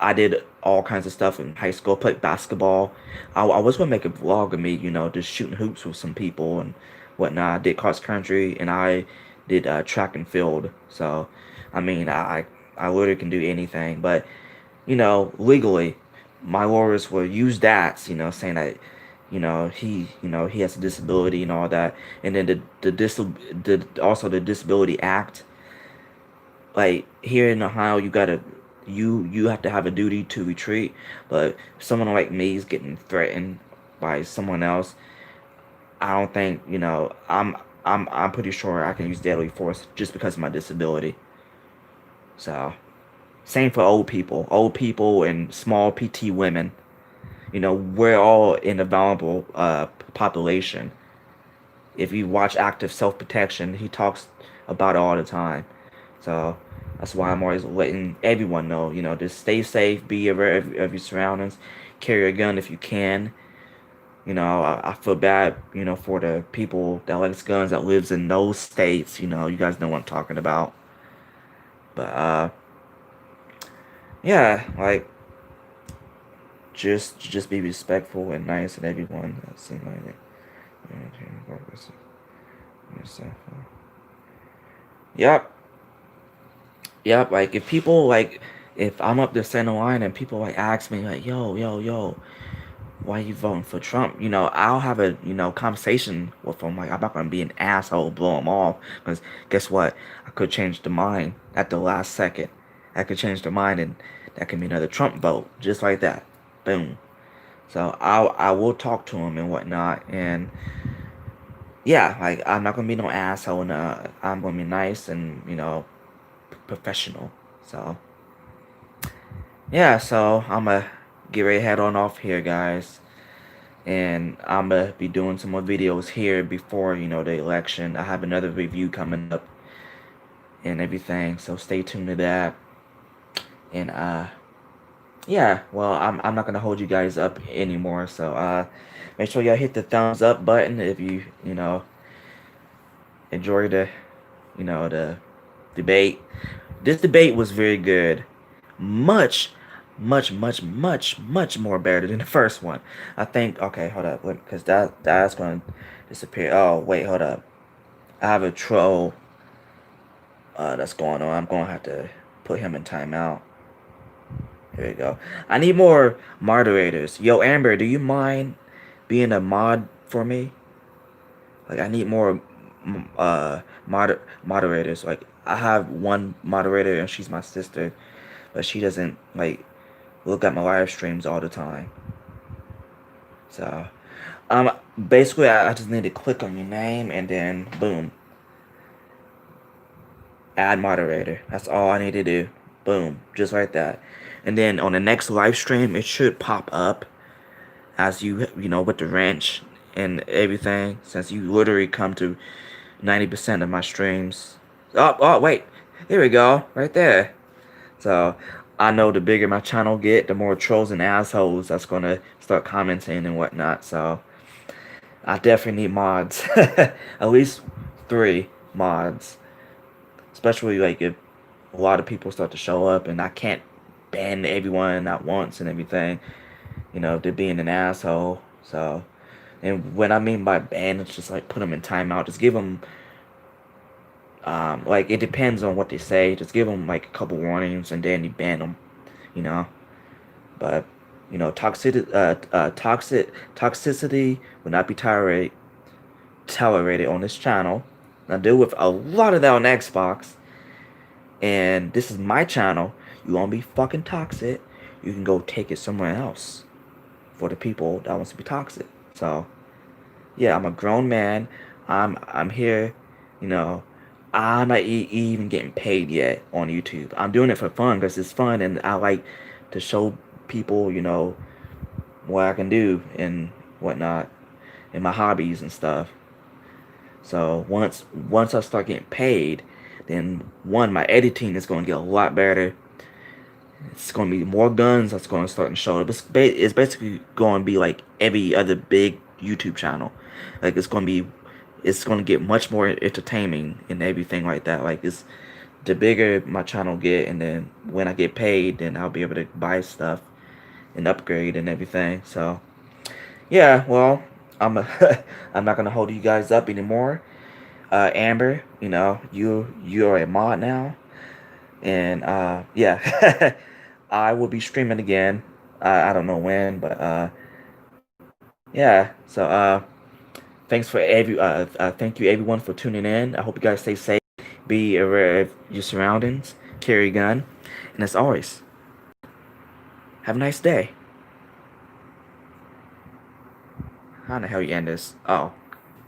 I did all kinds of stuff in high school, played basketball. I was gonna make a vlog of me, just shooting hoops with some people and whatnot. I did cross country and I did track and field. So, I mean, I literally can do anything. But, legally, my lawyers will use that, saying that, he has a disability and all that. And then also the Disability Act, like here in Ohio, you have to have a duty to retreat, but someone like me is getting threatened by someone else. I don't think I'm pretty sure I can use deadly force just because of my disability. So same for old people and small PT women. We're all in a vulnerable population. If you watch Active Self Protection, he talks about it all the time. So that's why I'm always letting everyone know, just stay safe, be aware of your surroundings, carry a gun if you can. I feel bad, for the people that likes guns that lives in those states. You guys know what I'm talking about. But yeah, like just be respectful and nice and everyone. That seems like it. Yep, yep. Like if I'm up there standing in line and people like ask me like, yo, why you voting for Trump? I'll have a conversation with them. Like I'm not gonna be an asshole, blow them off. Because guess what? I could change the mind at the last second. I could change the mind, and that can be another Trump vote, just like that. Boom. So I will talk to him and whatnot, and yeah, like I'm not gonna be no asshole, and I'm gonna be nice and professional. So yeah, so I'm gonna get ready to head on off here, guys. And I'm gonna be doing some more videos here before the election. I have another review coming up and everything, so stay tuned to that. And yeah, well, I'm not gonna hold you guys up anymore. So make sure y'all hit the thumbs up button if you enjoy the debate. This debate was very good. Much, much more better than the first one. I think. Okay, hold up, because that's gonna disappear. Oh wait, hold up. I have a troll that's going on. I'm gonna have to put him in timeout. Here we go. I need more moderators. Yo, Amber, do you mind being a mod for me? Like, I need more moderators. Like, I have one moderator and she's my sister, but she doesn't like look at my live streams all the time. So, basically, I just need to click on your name and then boom, add moderator. That's all I need to do. Boom, just like that. And then on the next live stream, it should pop up as with the wrench and everything. Since you literally come to 90% of my streams. Oh, wait. Here we go. Right there. So, I know the bigger my channel get, the more trolls and assholes that's gonna start commenting and whatnot. So, I definitely need mods. At least 3 mods. Especially like if a lot of people start to show up and I can't ban everyone at once and everything. They're being an asshole. So, and what I mean by ban, it's just like put them in timeout. Just give them, like it depends on what they say. Just give them like a couple warnings and then you ban them. You know, but toxicity will not be tolerated on this channel. I deal with a lot of that on Xbox, and this is my channel. You want to be fucking toxic? You can go take it somewhere else. For the people that wants to be toxic. So yeah, I'm a grown man. I'm here. You know, I'm not even getting paid yet on YouTube. I'm doing it for fun because it's fun, and I like to show people what I can do and whatnot, and my hobbies and stuff. So once I start getting paid, then my editing is going to get a lot better. It's going to be more guns that's going to start to show up. It's basically going to be like every other big YouTube channel. Like it's going to get much more entertaining and everything like that. Like it's the bigger my channel get, and then when I get paid, then I'll be able to buy stuff and upgrade and everything. So yeah, well, I'm not gonna hold you guys up anymore. Amber, you're a mod now. And yeah, I will be streaming again. I don't know when, but yeah. So thank you everyone for tuning in. I hope you guys stay safe. Be aware of your surroundings. Carry a gun, and as always, have a nice day. How in the hell you end this? Oh.